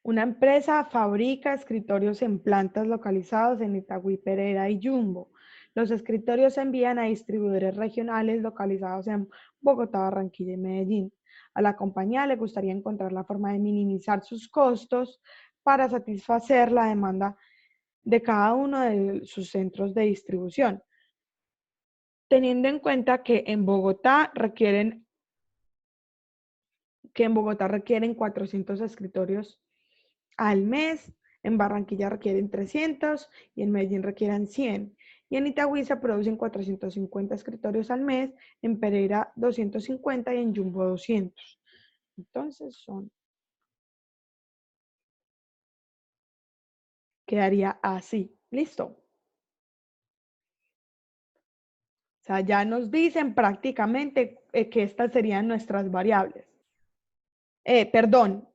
S2: Una empresa fabrica escritorios en plantas localizados en Itagüí, Pereira y Jumbo. Los escritorios se envían a distribuidores regionales localizados en Bogotá, Barranquilla y Medellín. A la compañía le gustaría encontrar la forma de minimizar sus costos para satisfacer la demanda de cada uno de sus centros de distribución. Teniendo en cuenta que en Bogotá requieren 400 escritorios al mes, en Barranquilla requieren 300 y en Medellín requieren 100. Y en Itagüí se producen 450 escritorios al mes, en Pereira 250 y en Jumbo 200. Entonces quedaría así. Listo. O sea, ya nos dicen prácticamente que estas serían nuestras variables. Perdón,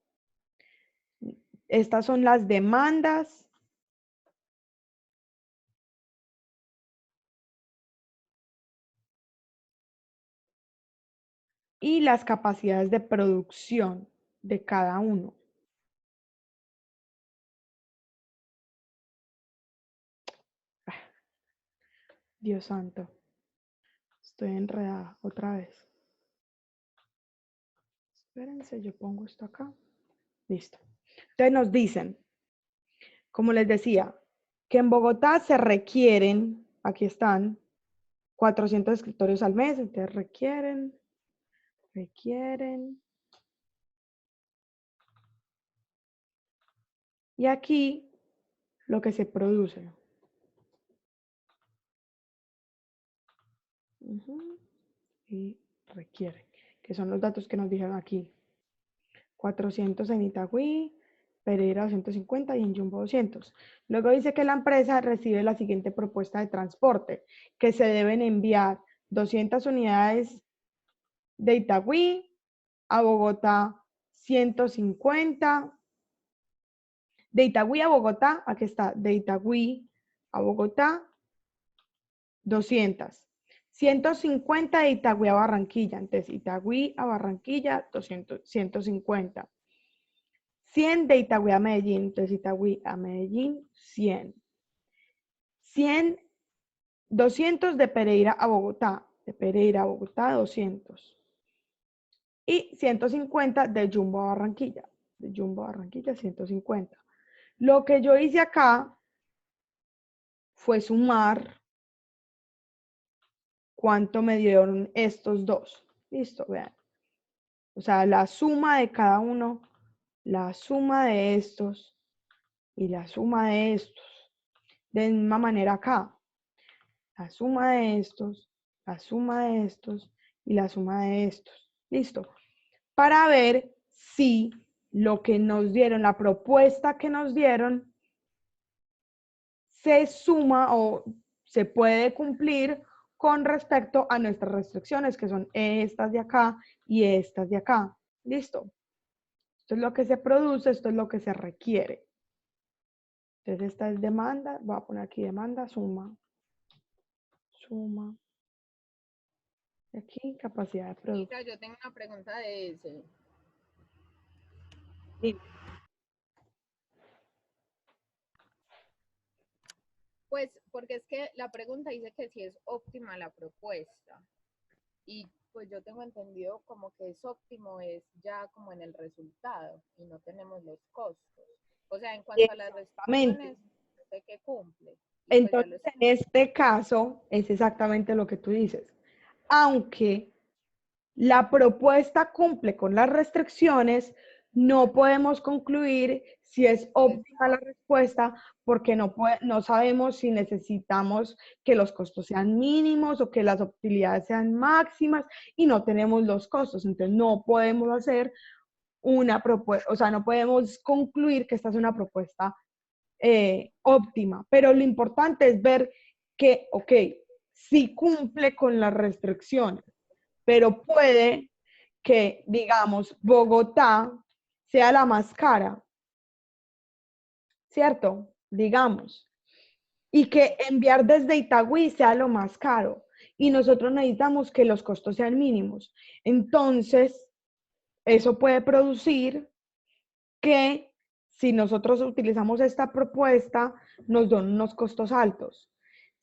S2: estas son las demandas y las capacidades de producción de cada uno. Dios santo. Estoy enredada otra vez. Espérense, yo pongo esto acá. Listo. Entonces nos dicen, como les decía, que en Bogotá se requieren, aquí están, 400 escritorios al mes, entonces requieren. Y aquí lo que se produce. Y requieren, que son los datos que nos dijeron aquí. 400 en Itagüí, Pereira 250 y en Jumbo 200. Luego dice que la empresa recibe la siguiente propuesta de transporte, que se deben enviar 200 unidades de Itagüí a Bogotá 150, de Itagüí a Bogotá, aquí está, de Itagüí a Bogotá 200. 150 de Itagüí a Barranquilla, entonces Itagüí a Barranquilla 200, 150. 100 de Itagüí a Medellín, entonces Itagüí a Medellín 100. 200 de Pereira a Bogotá, de Pereira a Bogotá 200. Y 150 de Jumbo a Barranquilla, de Jumbo a Barranquilla 150. Lo que yo hice acá fue sumar cuánto me dieron estos dos. Listo, vean. O sea, la suma de cada uno, la suma de estos y la suma de estos. De la misma manera acá. La suma de estos, la suma de estos y la suma de estos. Listo. Para ver si lo que nos dieron, la propuesta que nos dieron, se suma o se puede cumplir con respecto a nuestras restricciones, que son estas de acá y estas de acá. ¿Listo? Esto es lo que se produce, esto es lo que se requiere. Entonces esta es demanda, voy a poner aquí demanda, suma. Y aquí capacidad de producción.
S3: Yo tengo una pregunta de ese.
S2: Dime.
S3: Pues porque es que la pregunta dice que si es óptima la propuesta. Y pues yo tengo entendido como que es óptimo es ya como en el resultado y no tenemos los costos. O sea, en cuanto a las restricciones, sé que cumple.
S2: Entonces, en este caso, es exactamente lo que tú dices. Aunque la propuesta cumple con las restricciones, no podemos concluir si es óptima la respuesta porque no sabemos si necesitamos que los costos sean mínimos o que las utilidades sean máximas y no tenemos los costos. Entonces, no podemos hacer una propuesta, o sea, no podemos concluir que esta es una propuesta óptima. Pero lo importante es ver que, ok, sí cumple con las restricciones, pero puede que, digamos, Bogotá sea la más cara, ¿cierto? Digamos. Y que enviar desde Itagüí sea lo más caro. Y nosotros necesitamos que los costos sean mínimos. Entonces, eso puede producir que si nosotros utilizamos esta propuesta, nos dan unos costos altos.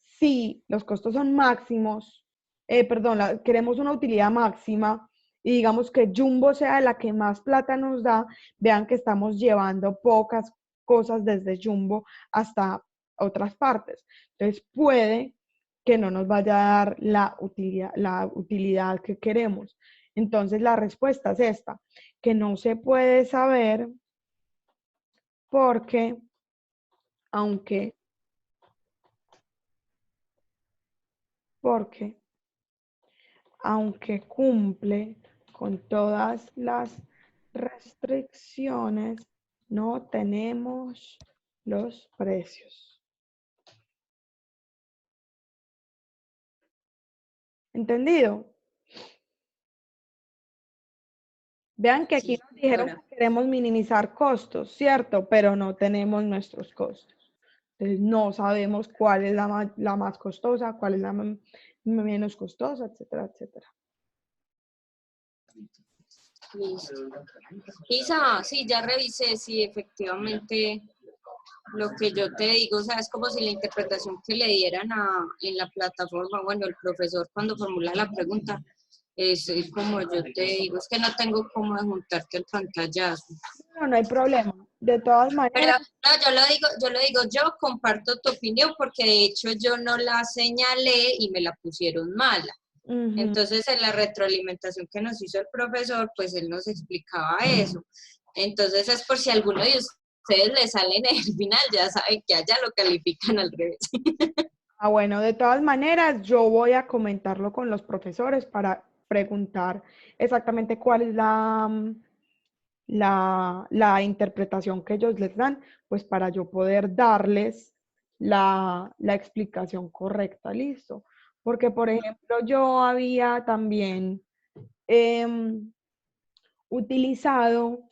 S2: Si los costos son máximos, queremos una utilidad máxima y digamos que Jumbo sea la que más plata nos da, vean que estamos llevando pocas cosas desde Jumbo hasta otras partes. Entonces puede que no nos vaya a dar la utilidad que queremos. Entonces la respuesta es esta, que no se puede saber porque aunque cumple con todas las restricciones, no tenemos los precios. ¿Entendido? Vean que aquí nos dijeron que queremos minimizar costos, ¿cierto? Pero no tenemos nuestros costos. Entonces no sabemos cuál es la más costosa, cuál es la menos costosa, etcétera, etcétera.
S4: Listo. Isa, sí, ya revisé si efectivamente Lo que yo te digo, o sea, es como si la interpretación que le dieran en la plataforma, bueno, el profesor cuando formula la pregunta, es como yo te digo, es que no tengo cómo juntarte el pantallazo.
S2: No, no hay problema. De todas
S4: Pero
S2: maneras,
S4: no, yo comparto tu opinión porque de hecho yo no la señalé y me la pusieron mala.
S2: ujú.
S4: Entonces, en la retroalimentación que nos hizo el profesor, pues él nos explicaba eso. Entonces, es por si alguno de ustedes le sale en el final, ya saben que allá lo califican al revés.
S2: Ah, bueno, de todas maneras, yo voy a comentarlo con los profesores para preguntar exactamente cuál es la interpretación que ellos les dan, pues para yo poder darles la explicación correcta, listo. Porque, por ejemplo, yo había también utilizado,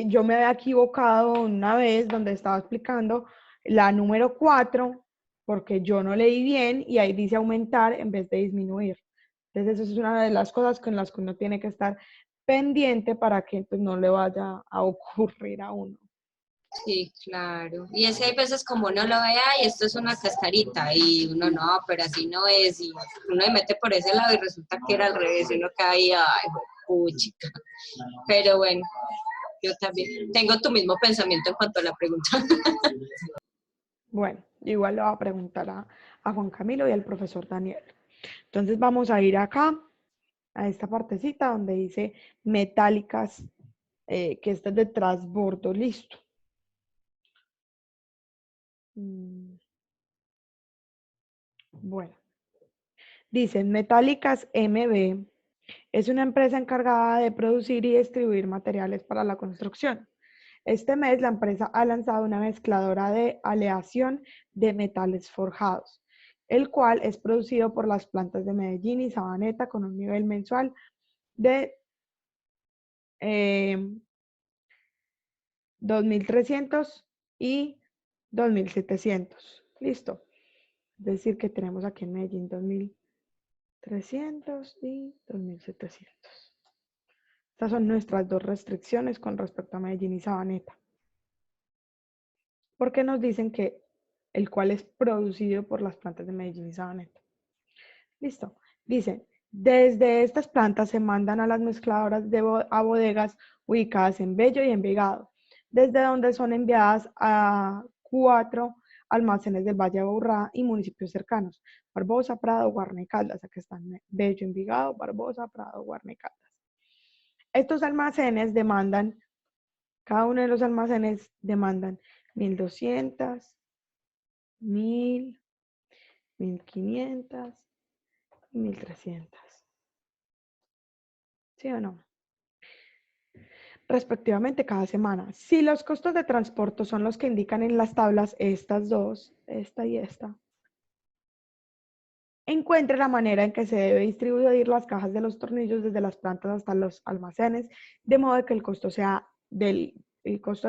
S2: yo me había equivocado una vez donde estaba explicando la número 4 porque yo no leí bien y ahí dice aumentar en vez de disminuir. Entonces, eso es una de las cosas con las que uno tiene que estar pendiente para que pues, no le vaya a ocurrir a uno.
S4: Sí, claro. Y es que hay veces como uno lo ve, y esto es una cascarita, y uno no, pero así no es, y uno se mete por ese lado y resulta que era al revés, y uno caía, ay, puchica. Pero bueno, yo también tengo tu mismo pensamiento en cuanto a la pregunta.
S2: Bueno, igual lo voy a preguntar a Juan Camilo y al profesor Daniel. Entonces vamos a ir acá, a esta partecita donde dice metálicas, que esta es de transbordo, listo. Bueno, dicen Metálicas MB es una empresa encargada de producir y distribuir materiales para la construcción. Este mes la empresa ha lanzado una mezcladora de aleación de metales forjados, el cual es producido por las plantas de Medellín y Sabaneta con un nivel mensual de 2.300 y 2.700. Listo. Es decir, que tenemos aquí en Medellín 2.300 y 2.700. Estas son nuestras dos restricciones con respecto a Medellín y Sabaneta. Porque nos dicen que el cual es producido por las plantas de Medellín y Sabaneta. Listo. Dicen, desde estas plantas se mandan a las mezcladoras a bodegas ubicadas en Bello y Envigado, desde donde son enviadas a 4 almacenes del Valle de Aburrá y municipios cercanos, Barbosa, Prado, Guarne y Caldas. Aquí están Bello, Envigado, Barbosa, Prado, Guarne y Caldas. Estos almacenes demandan, cada uno de los almacenes demandan 1.200, 1.000, 1.500 y 1.300. ¿Sí o no? Respectivamente cada semana. Si los costos de transporte son los que indican en las tablas, estas dos, esta y esta, encuentre la manera en que se debe distribuir las cajas de los tornillos desde las plantas hasta los almacenes, de modo que el costo del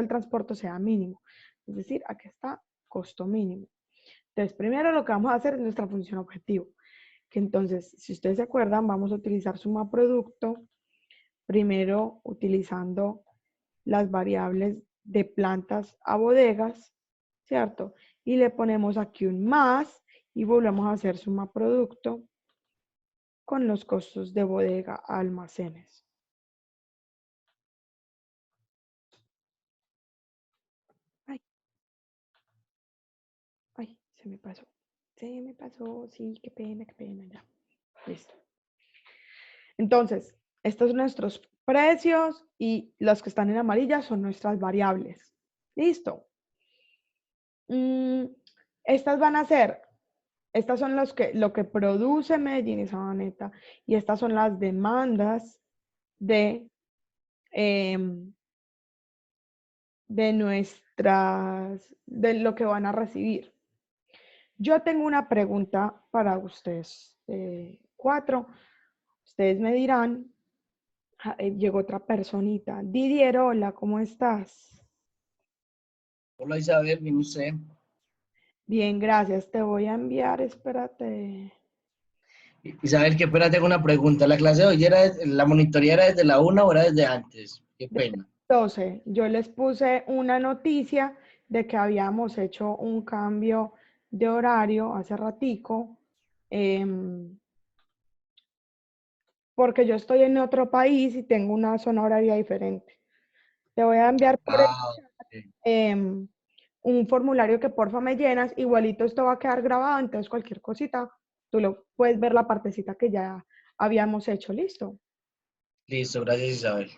S2: transporte sea mínimo. Es decir, aquí está costo mínimo. Entonces, primero lo que vamos a hacer es nuestra función objetivo, que entonces, si ustedes se acuerdan, vamos a utilizar suma producto, primero utilizando las variables de plantas a bodegas, ¿cierto? Y le ponemos aquí un más y volvemos a hacer suma producto con los costos de bodega a almacenes. Ay, se me pasó, sí, qué pena, ya. Listo. Entonces, estos son nuestros precios y los que están en amarilla son nuestras variables. Listo. Estas van a ser, estas son lo que produce Medellín y Sabaneta y estas son las demandas de lo que van a recibir. Yo tengo una pregunta para ustedes 4. Ustedes me dirán, llegó otra personita. Didier, hola, ¿cómo estás?
S5: Hola Isabel, bien usted.
S2: Bien, gracias. Te voy a enviar, espérate.
S5: Isabel, qué pena, tengo una pregunta. ¿La clase de hoy la monitoría era desde la 1 o era desde antes? Qué pena.
S2: 12. Yo les puse una noticia de que habíamos hecho un cambio de horario hace ratico, porque yo estoy en otro país y tengo una zona horaria diferente. Te voy a enviar por
S5: Ah, ok.
S2: un formulario que porfa me llenas, igualito esto va a quedar grabado, entonces cualquier cosita, tú lo puedes ver la partecita que ya habíamos hecho, ¿listo?
S5: Listo, gracias Isabel.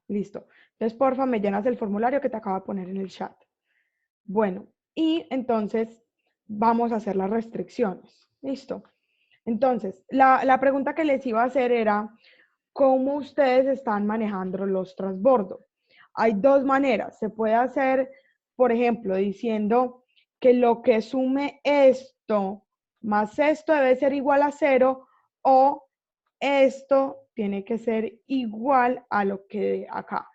S2: Listo. Entonces porfa me llenas el formulario que te acabo de poner en el chat. Bueno, y entonces vamos a hacer las restricciones, ¿listo? Entonces, la pregunta que les iba a hacer era, ¿cómo ustedes están manejando los transbordos? Hay dos maneras. Se puede hacer, por ejemplo, diciendo que lo que sume esto más esto debe ser igual a 0 o esto tiene que ser igual a lo que acá.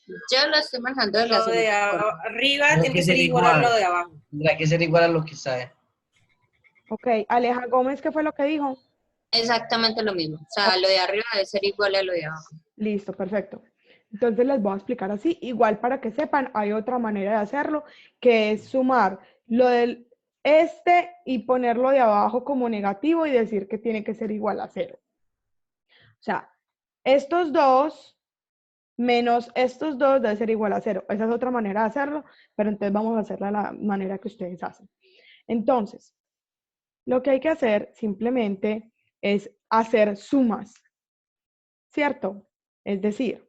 S4: Yo lo estoy manejando de la
S1: Lo de
S4: siguiente forma.
S1: arriba
S5: Tiene
S1: tiene
S5: que
S1: que
S5: ser
S1: ser igual a
S5: igual.
S1: lo de abajo.
S5: Tendrá que ser igual a lo que sabe.
S2: Ok, Aleja Gómez, ¿qué fue lo que dijo?
S4: Exactamente lo mismo. O sea, lo de arriba debe ser igual a lo de abajo.
S2: Listo, perfecto. Entonces les voy a explicar así. Igual para que sepan, hay otra manera de hacerlo, que es sumar lo del este y ponerlo de abajo como negativo y decir que tiene que ser igual a 0. O sea, estos dos menos estos dos debe ser igual a 0. Esa es otra manera de hacerlo, pero entonces vamos a hacerla de la manera que ustedes hacen. Entonces, lo que hay que hacer simplemente es hacer sumas, ¿cierto? Es decir,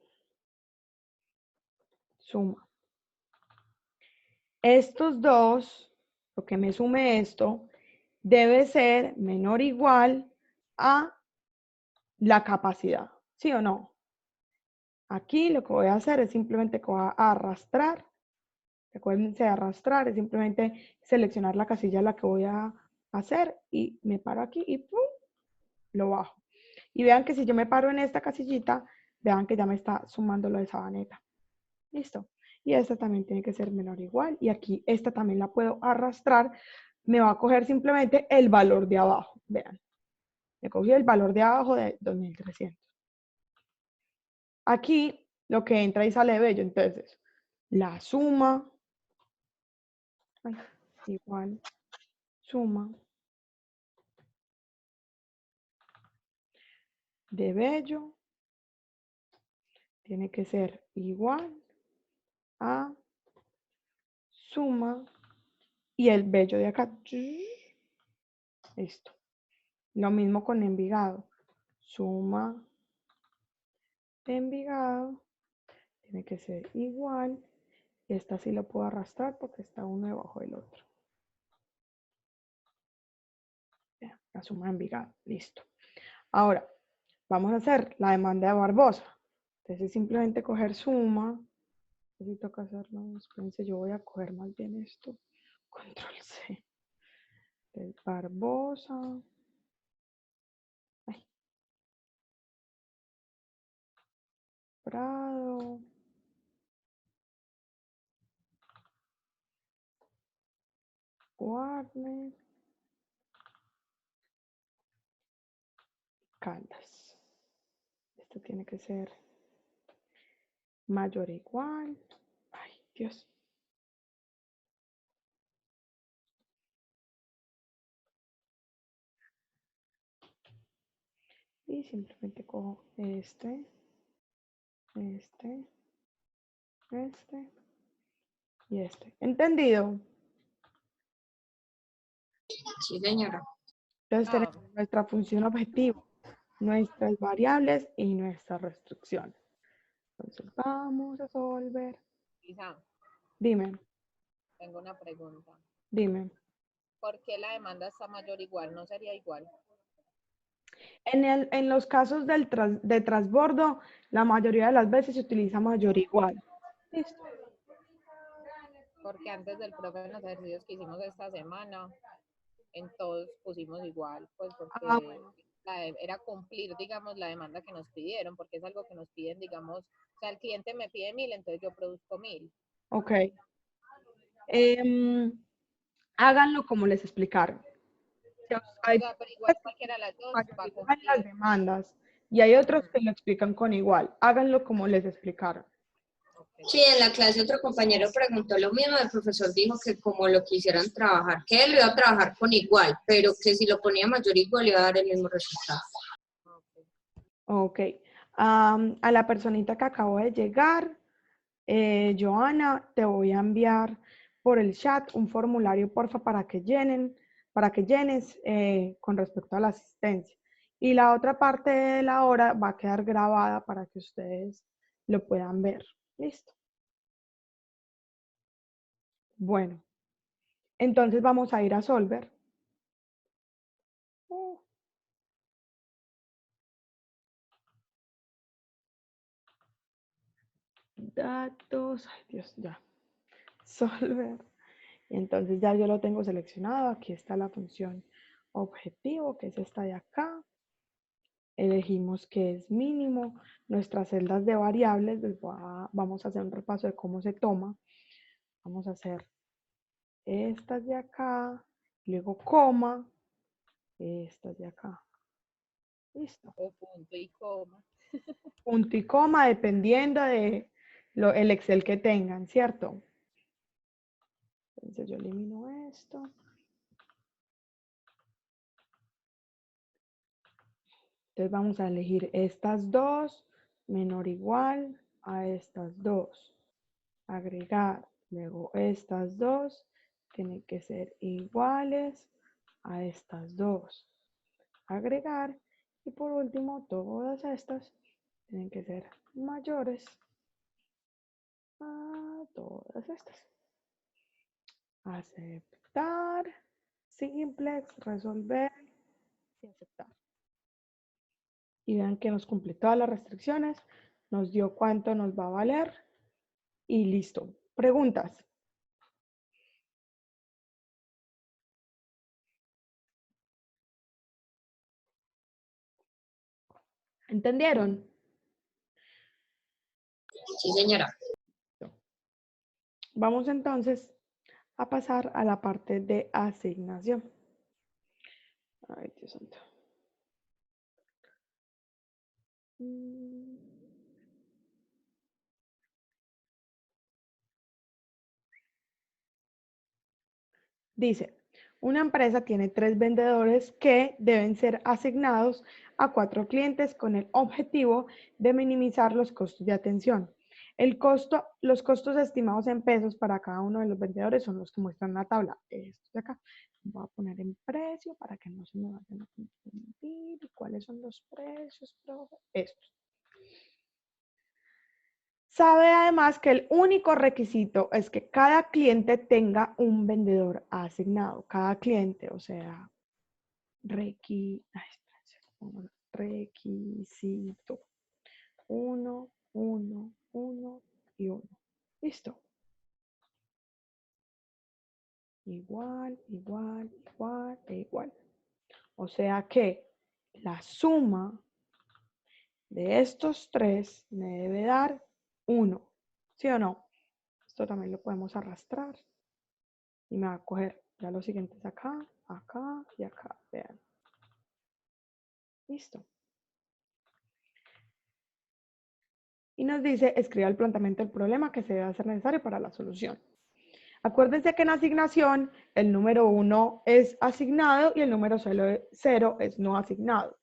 S2: suma. Estos dos, lo que me sume esto, debe ser menor o igual a la capacidad, ¿sí o no? Aquí lo que voy a hacer es simplemente que voy a arrastrar. Recuérdense de arrastrar, es simplemente seleccionar la casilla en la que voy a hacer y me paro aquí y ¡pum! Lo bajo. Y vean que si yo me paro en esta casillita, vean que ya me está sumando lo de Sabaneta. Listo. Y esta también tiene que ser menor o igual. Y aquí esta también la puedo arrastrar. Me va a coger simplemente el valor de abajo. Vean. Me cogí el valor de abajo de 2300. Aquí lo que entra y sale de bello. Entonces, la suma igual suma de bello tiene que ser igual a suma y el bello de acá. Listo. Lo mismo con Envigado. Suma de Envigado tiene que ser igual. Esta sí lo puedo arrastrar porque está uno debajo del otro. La suma de Envigado. Listo. Ahora, vamos a hacer la demanda de Barbosa. Entonces, simplemente coger suma. Necesito que hacerlo. Espérense, yo voy a coger más bien esto. Control C. Del Barbosa. Ay. Prado. Warner. Caldas. Esto tiene que ser mayor o igual. Ay, Dios. Y simplemente cojo este, y este. ¿Entendido?
S4: Sí, señora.
S2: Entonces tenemos nuestra función objetivo, nuestras variables y nuestras restricciones. Entonces vamos a resolver.
S3: Lisa,
S2: Dime,
S3: tengo una pregunta.
S2: dime.
S3: ¿Por qué la demanda está mayor igual? ¿No sería igual?
S2: En los casos de transbordo, la mayoría de las veces se utiliza mayor igual. Listo.
S3: Porque antes del profe en los ejercicios que hicimos esta semana, en todos pusimos igual, pues
S2: Ah,
S3: porque era cumplir, digamos, la demanda que nos pidieron, porque es algo que nos piden, digamos, o sea, el cliente me pide 1000, entonces yo produzco 1000.
S2: ok. Háganlo como les explicaron.
S3: O
S2: Hay
S3: sea, pero igual
S2: profes que
S3: cualquiera de las dos va a
S2: mayorizan las
S3: cumplir.
S2: demandas y hay otros que lo explican con igual. Háganlo como les explicaron.
S3: Ok.
S4: Sí, en la clase otro compañero preguntó lo mismo, el profesor dijo que como lo quisieran trabajar, que él lo iba a trabajar con igual, pero que si lo ponía mayor igual iba a dar el mismo resultado.
S2: Ok. A la personita que acabo de llegar, Joana, te voy a enviar por el chat un formulario, porfa, para que llenes con respecto a la asistencia. Y la otra parte de la hora va a quedar grabada para que ustedes lo puedan ver. ¿Listo? Bueno, entonces vamos a ir a Solver. Datos, ay Dios, ya. Solver. Entonces ya yo lo tengo seleccionado. Aquí está la función objetivo, que es esta de acá. Elegimos que es mínimo. Nuestras celdas de variables, vamos a hacer un repaso de cómo se toma. Vamos a hacer estas de acá, luego coma, estas de acá. Listo.
S3: O punto y coma.
S2: Punto y coma dependiendo de el Excel que tengan, ¿cierto? Entonces yo elimino esto. Entonces vamos a elegir estas dos, menor o igual a estas dos. Agregar, luego estas dos tienen que ser iguales a estas dos. Agregar, y por último todas estas tienen que ser mayores a todas estas. Aceptar, simplex, resolver y aceptar. Y vean que nos cumple todas las restricciones, nos dio cuánto nos va a valer y listo. Preguntas. ¿Entendieron?
S4: Sí, señora.
S2: Vamos entonces a pasar a la parte de asignación. Ay, Dios santo. Dice, una empresa tiene 3 vendedores que deben ser asignados a 4 clientes con el objetivo de minimizar los costos de atención. Los costos estimados en pesos para cada uno de los vendedores son los que muestran en la tabla. Estos de acá. Voy a poner en precio para que no se me vayan a confundir. ¿Cuáles son los precios, profe? Estos. Sabe además que el único requisito es que cada cliente tenga un vendedor asignado. Cada cliente, o sea, requisito. 1, 1, 1 y 1. Listo. Igual, igual, igual e igual. O sea que la suma de estos 3 me debe dar 1. ¿Sí o no? Esto también lo podemos arrastrar. Y me va a coger ya los siguientes acá, acá y acá. Vean. Listo. Y nos dice, escriba el planteamiento del problema que se debe hacer necesario para la solución. Acuérdense que en asignación el número 1 es asignado y el número 0 es no asignado.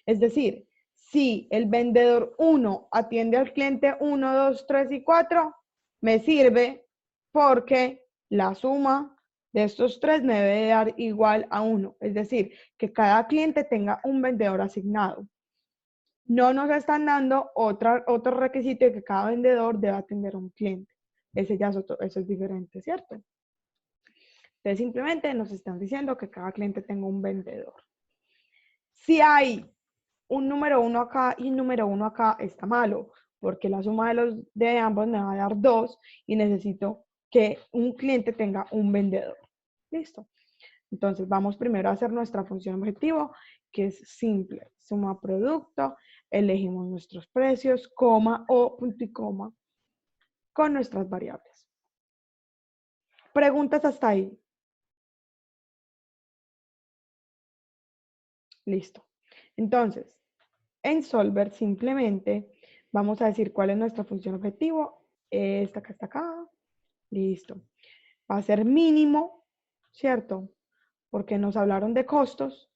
S2: Es decir, si el vendedor 1 atiende al cliente 1, 2, 3 y 4, me sirve porque la suma de estos 3 me debe dar igual a 1. Es decir, que cada cliente tenga un vendedor asignado. No nos están dando otro requisito de que cada vendedor debe atender a un cliente. Ese ya es eso es diferente, ¿cierto? Entonces simplemente nos están diciendo que cada cliente tenga un vendedor. Si hay un número 1 acá y un número 1 acá, está malo, porque la suma de ambos me va a dar 2 y necesito que un cliente tenga un vendedor. ¿Listo? Entonces vamos primero a hacer nuestra función objetivo, que es simple. Suma producto, elegimos nuestros precios, coma o punto y coma con nuestras variables. ¿Preguntas hasta ahí? Listo. Entonces, en Solver simplemente vamos a decir cuál es nuestra función objetivo esta acá está acá, listo. Va a ser mínimo, ¿cierto? Porque nos hablaron de costos.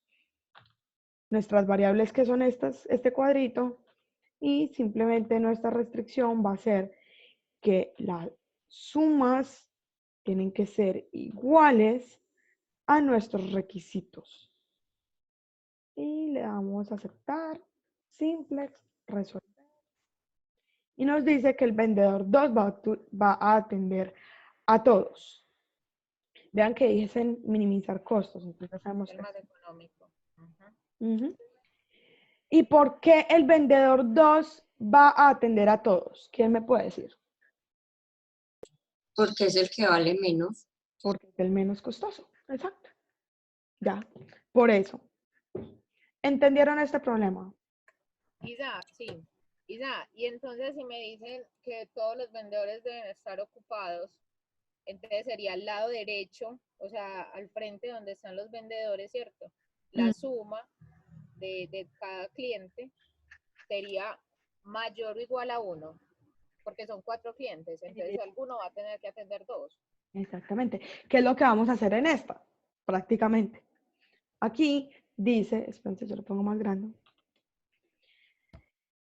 S2: Nuestras variables que son estas, este cuadrito, y simplemente nuestra restricción va a ser que las sumas tienen que ser iguales a nuestros requisitos. Y le damos a aceptar, simplex, resolver. Y nos dice que el vendedor 2 va a atender a todos. Vean que dicen minimizar costos, entonces sabemos
S3: El
S2: que
S3: más económico. Ajá.
S2: ¿Y por qué el vendedor 2 va a atender a todos? ¿Quién me puede decir?
S4: Porque es el que vale menos.
S2: Porque es el menos costoso. Exacto. Ya, por eso. ¿Entendieron este problema?
S3: Isa, sí. Isa, y entonces si me dicen que todos los vendedores deben estar ocupados, entonces sería al lado derecho, o sea, al frente donde están los vendedores, ¿cierto? La suma de cada cliente sería mayor o igual a 1, porque son 4 clientes, entonces alguno va a tener que atender 2.
S2: Exactamente. ¿Qué es lo que vamos a hacer en esta? Prácticamente. Aquí dice, espérense, yo lo pongo más grande.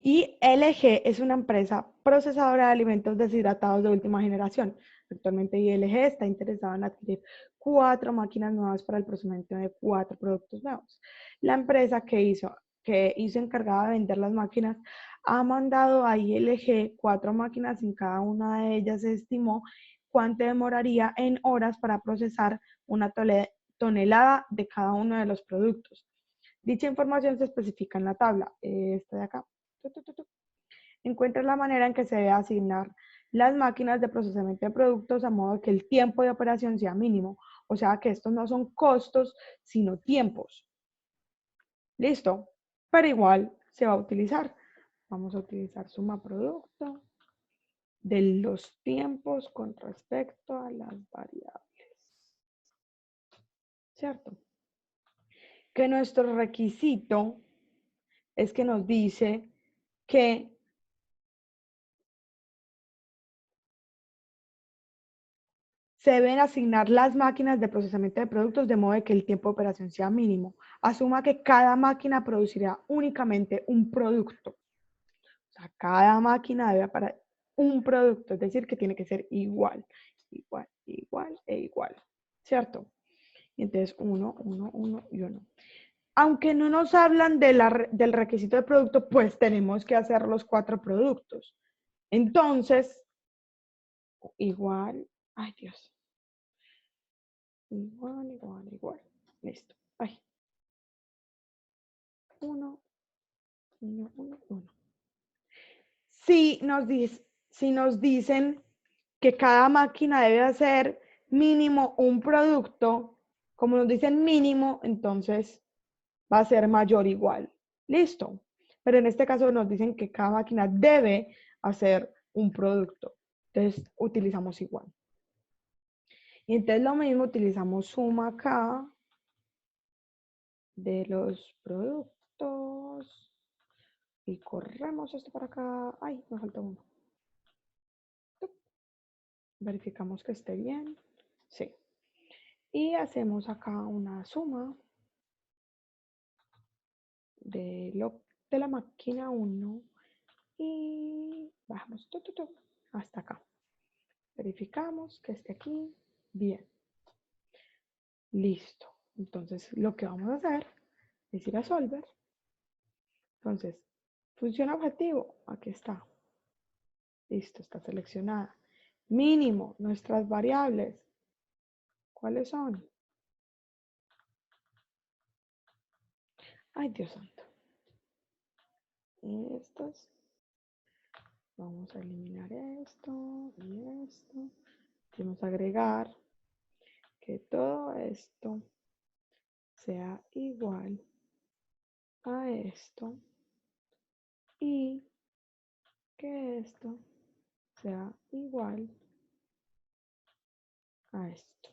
S2: ILG es una empresa procesadora de alimentos deshidratados de última generación. Actualmente ILG está interesado en adquirir 4 máquinas nuevas para el procesamiento de 4 productos nuevos. La empresa que hizo encargada de vender las máquinas ha mandado a ILG 4 máquinas, en cada una de ellas se estimó cuánto demoraría en horas para procesar una tonelada de cada uno de los productos. Dicha información se especifica en la tabla, esta de acá. Encuentra la manera en que se debe asignar las máquinas de procesamiento de productos a modo que el tiempo de operación sea mínimo. O sea que estos no son costos, sino tiempos. ¿Listo? Pero igual se va a utilizar. Vamos a utilizar suma producto de los tiempos con respecto a las variables. ¿Cierto? Que nuestro requisito es que nos dice que se deben asignar las máquinas de procesamiento de productos de modo que el tiempo de operación sea mínimo. Asuma que cada máquina producirá únicamente un producto. O sea, cada máquina debe para un producto, es decir, que tiene que ser igual, igual, igual e igual, ¿cierto? Y entonces 1, 1, 1 y 1. Aunque no nos hablan del requisito de producto, pues tenemos que hacer los 4 productos. Entonces, igual, ay Dios. Igual, igual, igual. Listo. Ay. 1, 1, 1, 1. Si nos dicen que cada máquina debe hacer mínimo un producto, como nos dicen mínimo, entonces va a ser mayor o igual. Listo. Pero en este caso nos dicen que cada máquina debe hacer un producto. Entonces utilizamos igual. Y entonces lo mismo, utilizamos suma acá de los productos y corremos esto para acá. Ay, me falta uno. Verificamos que esté bien. Sí. Y hacemos acá una suma de la máquina 1 y bajamos hasta acá. Verificamos que esté aquí. Bien. Listo. Entonces, lo que vamos a hacer es ir a Solver. Entonces, función objetivo. Aquí está. Listo, está seleccionada. Mínimo, nuestras variables. ¿Cuáles son? Ay, Dios santo. Estos. Vamos a eliminar esto y esto. Vamos a agregar que todo esto sea igual a esto y que esto sea igual a esto.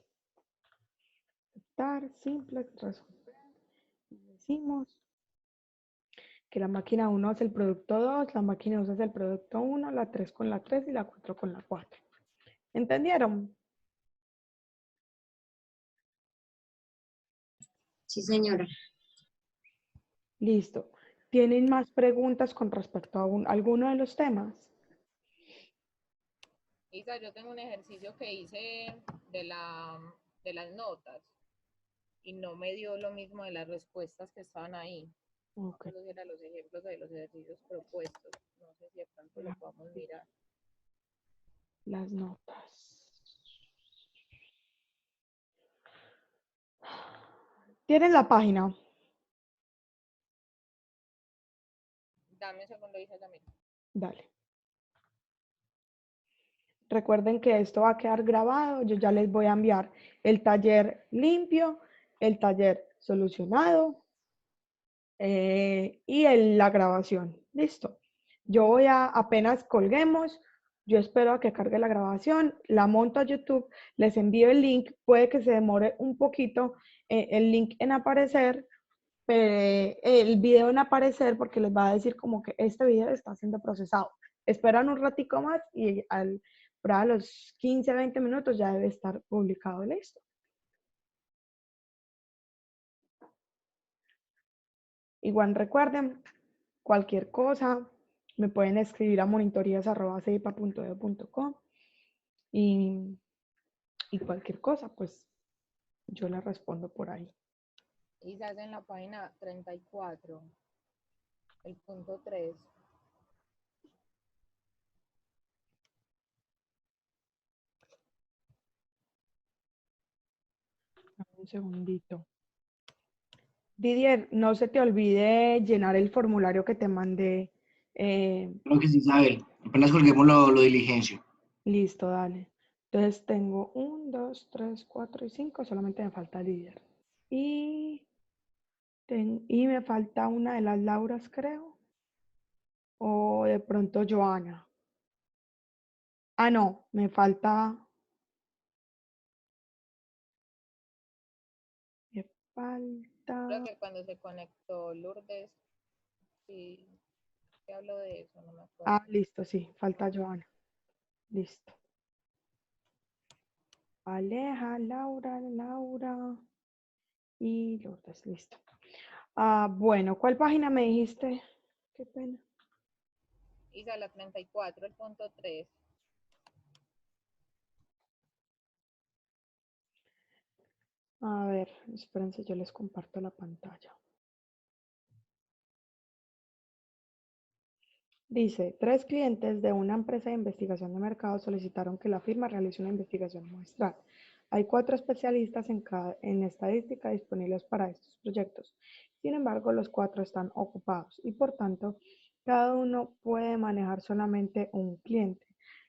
S2: Aceptar, simple, resolver. Y decimos que la máquina 1 hace el producto 2, la máquina 2 hace el producto 1, la 3 con la 3 y la 4 con la 4. ¿Entendieron?
S4: Sí, señora.
S2: Listo. ¿Tienen más preguntas con respecto a alguno de los temas?
S3: Isa, yo tengo un ejercicio que hice de las notas y no me dio lo mismo de las respuestas que estaban ahí.
S2: Ok.
S3: Esos eran los ejemplos de los ejercicios propuestos. No sé si de pronto lo podamos mirar.
S2: Las notas. ¿Tienen la página?
S3: Dame un segundo, Isa, ya miro.
S2: Dale. Recuerden que esto va a quedar grabado. Yo ya les voy a enviar el taller limpio, el taller solucionado y la grabación. Listo. Yo voy a, apenas colguemos, yo espero a que cargue la grabación, la monto a YouTube, les envío el link, puede que se demore un poquito el link en aparecer, el video en aparecer porque les va a decir como que este video está siendo procesado. Esperan un ratico más y para los 15, 20 minutos ya debe estar publicado. Listo. Igual recuerden, cualquier cosa, me pueden escribir a monitorías@ceipa.edu.co y, y cualquier cosa, pues yo les respondo por ahí.
S3: Isa, es en la página 34, el punto 3.
S2: Un segundito. Didier, no se te olvide llenar el formulario que te mandé.
S5: Creo que sí, Isabel. Apenas colguemos lo diligencio.
S2: Listo, dale. Entonces tengo 1, 2, 3, 4 y 5. Solamente me falta líder. Y me falta una de las Lauras, creo. O de pronto Joana. Ah, no, me falta. Me falta.
S3: Creo que cuando se conectó Lourdes, sí, se habló de eso, no me acuerdo.
S2: Ah, listo, sí, falta Joana. Listo. Aleja, Laura y Lourdes, listo. Bueno, ¿cuál página me dijiste? Qué pena.
S3: Isa, la 34, el punto 3.
S2: A ver, espérense, yo les comparto la pantalla. Dice, 3 clientes de una empresa de investigación de mercado solicitaron que la firma realice una investigación muestral. Hay 4 especialistas en estadística disponibles para estos proyectos. Sin embargo, los 4 están ocupados y por tanto, cada uno puede manejar solamente un cliente.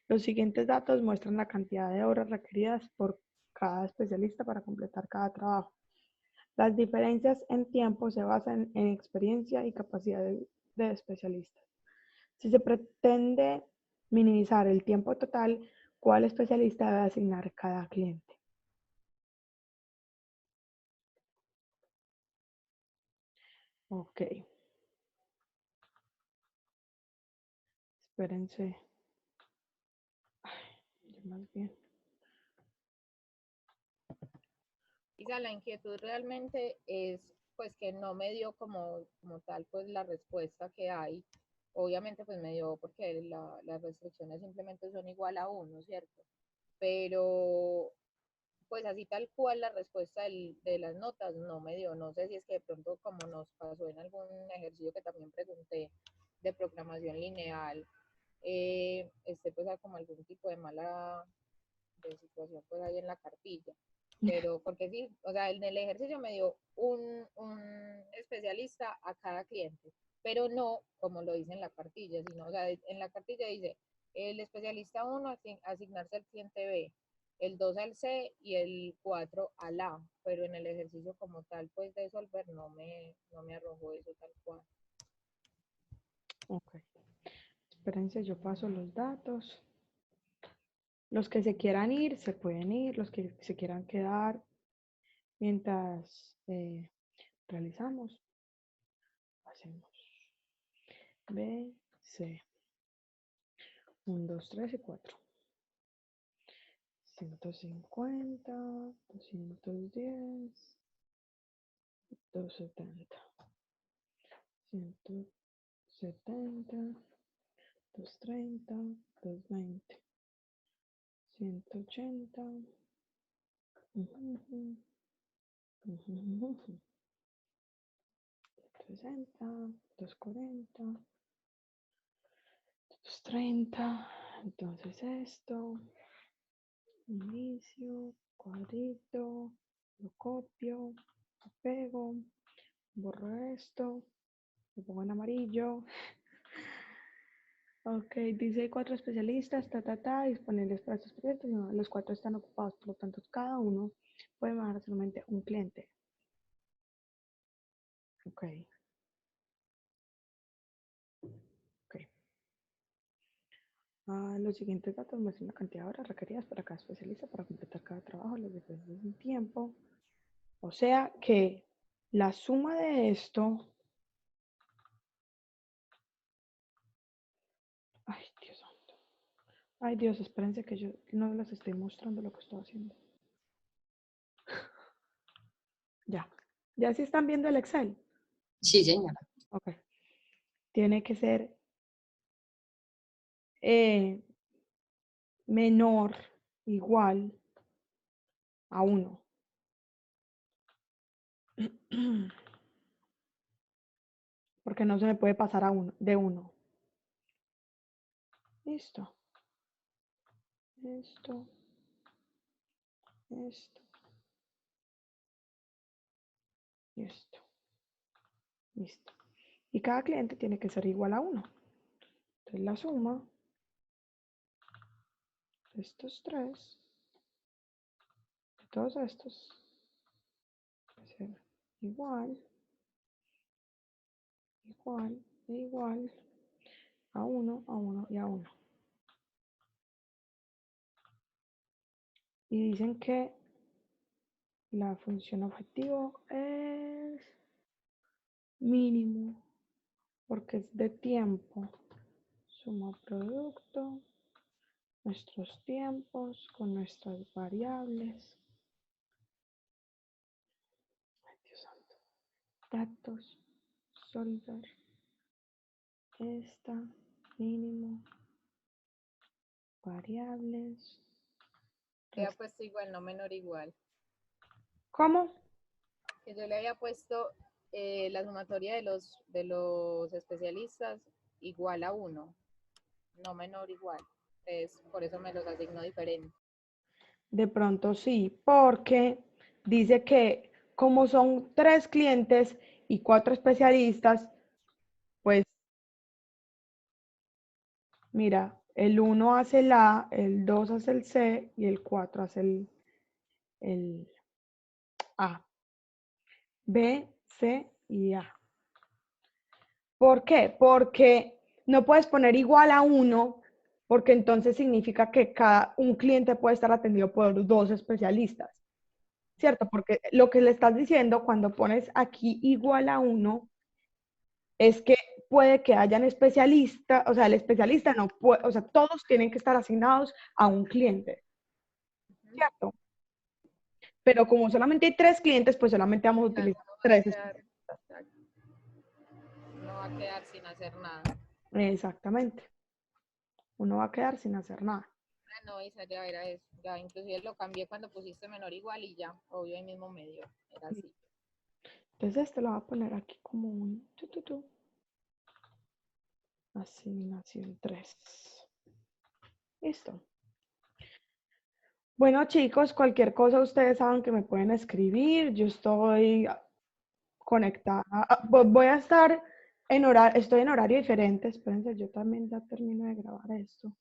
S2: Los siguientes datos muestran la cantidad de horas requeridas por cada especialista para completar cada trabajo. Las diferencias en tiempo se basan en experiencia y capacidad de especialistas. Si se pretende minimizar el tiempo total, ¿cuál especialista debe asignar cada cliente? Ok. Espérense. Ay, más bien.
S3: Isa, la inquietud realmente es pues que no me dio como tal pues la respuesta que hay. Obviamente pues me dio porque las restricciones simplemente son igual a 1, ¿cierto? Pero pues así tal cual la respuesta de las notas no me dio. No sé si es que de pronto como nos pasó en algún ejercicio que también pregunté de programación lineal, pues hay como algún tipo de mala de situación pues ahí en la cartilla. Pero porque sí, o sea, en el ejercicio me dio un especialista a cada cliente, pero no como lo dice en la cartilla, sino, o sea, en la cartilla dice el especialista 1 asignarse al cliente B, el 2 al C y el 4 al A, pero en el ejercicio como tal, pues de Solver no me arrojó eso tal cual.
S2: Ok. Espérense, yo paso los datos. Los que se quieran ir, se pueden ir. Los que se quieran quedar mientras realizamos, hacemos. B, C. 1, 2, 3 y 4. 150, 210, 270. 170, 230, 220. 180. 360, 240, 230. Entonces esto, inicio, cuadrito, lo copio, lo pego, borro esto, lo pongo en amarillo. Ok, dice 4 especialistas, disponibles para estos proyectos. No, los 4 están ocupados, por lo tanto, cada uno puede manejar solamente un cliente. Ok. Los siguientes datos muestran la cantidad de horas requeridas para cada especialista para completar cada trabajo, las diferencias en tiempo. O sea que la suma de esto... Ay, Dios santo. Ay, Dios, espérense que yo no les estoy mostrando lo que estoy haciendo. Ya. ¿Ya sí están viendo el Excel?
S4: Sí, señora.
S2: Ok. Tiene que ser menor, igual a 1. Porque no se me puede pasar a 1, de 1. Listo. Esto. Esto. Y esto. Listo. Y cada cliente tiene que ser igual a 1. Entonces la suma de estos 3, de todos estos, va a ser igual, igual, e igual a 1, a 1 y a 1. Y dicen que la función objetivo es mínimo, porque es de tiempo. Suma producto, nuestros tiempos con nuestras variables. Ay, Dios santo. Datos, solver, esta, mínimo, variables.
S3: Le había puesto igual, no menor igual.
S2: ¿Cómo?
S3: Que yo le había puesto la sumatoria de los especialistas igual a 1, no menor igual. Entonces, por eso me los asigno diferente.
S2: De pronto sí, porque dice que como son 3 clientes y 4 especialistas, pues mira, el 1 hace el A, el 2 hace el C y el 4 hace el A. B, C y A. ¿Por qué? Porque no puedes poner igual a 1, porque entonces significa que un cliente puede estar atendido por 2 especialistas. ¿Cierto? Porque lo que le estás diciendo cuando pones aquí igual a 1 es que puede que hayan especialistas, o sea, el especialista no puede, o sea, todos tienen que estar asignados a un cliente. ¿Cierto? Pero como solamente hay 3 clientes, pues solamente vamos a utilizar 3 especialistas.
S3: No va a quedar sin hacer nada.
S2: Exactamente. Uno va a quedar sin hacer nada.
S3: Ah, no, Isa, ya era eso. Ya, inclusive lo cambié cuando pusiste menor igual y ya, obvio, ahí mismo medio. Era así.
S2: Entonces este lo voy a poner aquí como un asignación 3. Listo. Bueno, chicos, cualquier cosa ustedes saben que me pueden escribir. Yo estoy conectada. Voy a estar en horario, estoy en horario diferente. Espérense, yo también ya termino de grabar esto.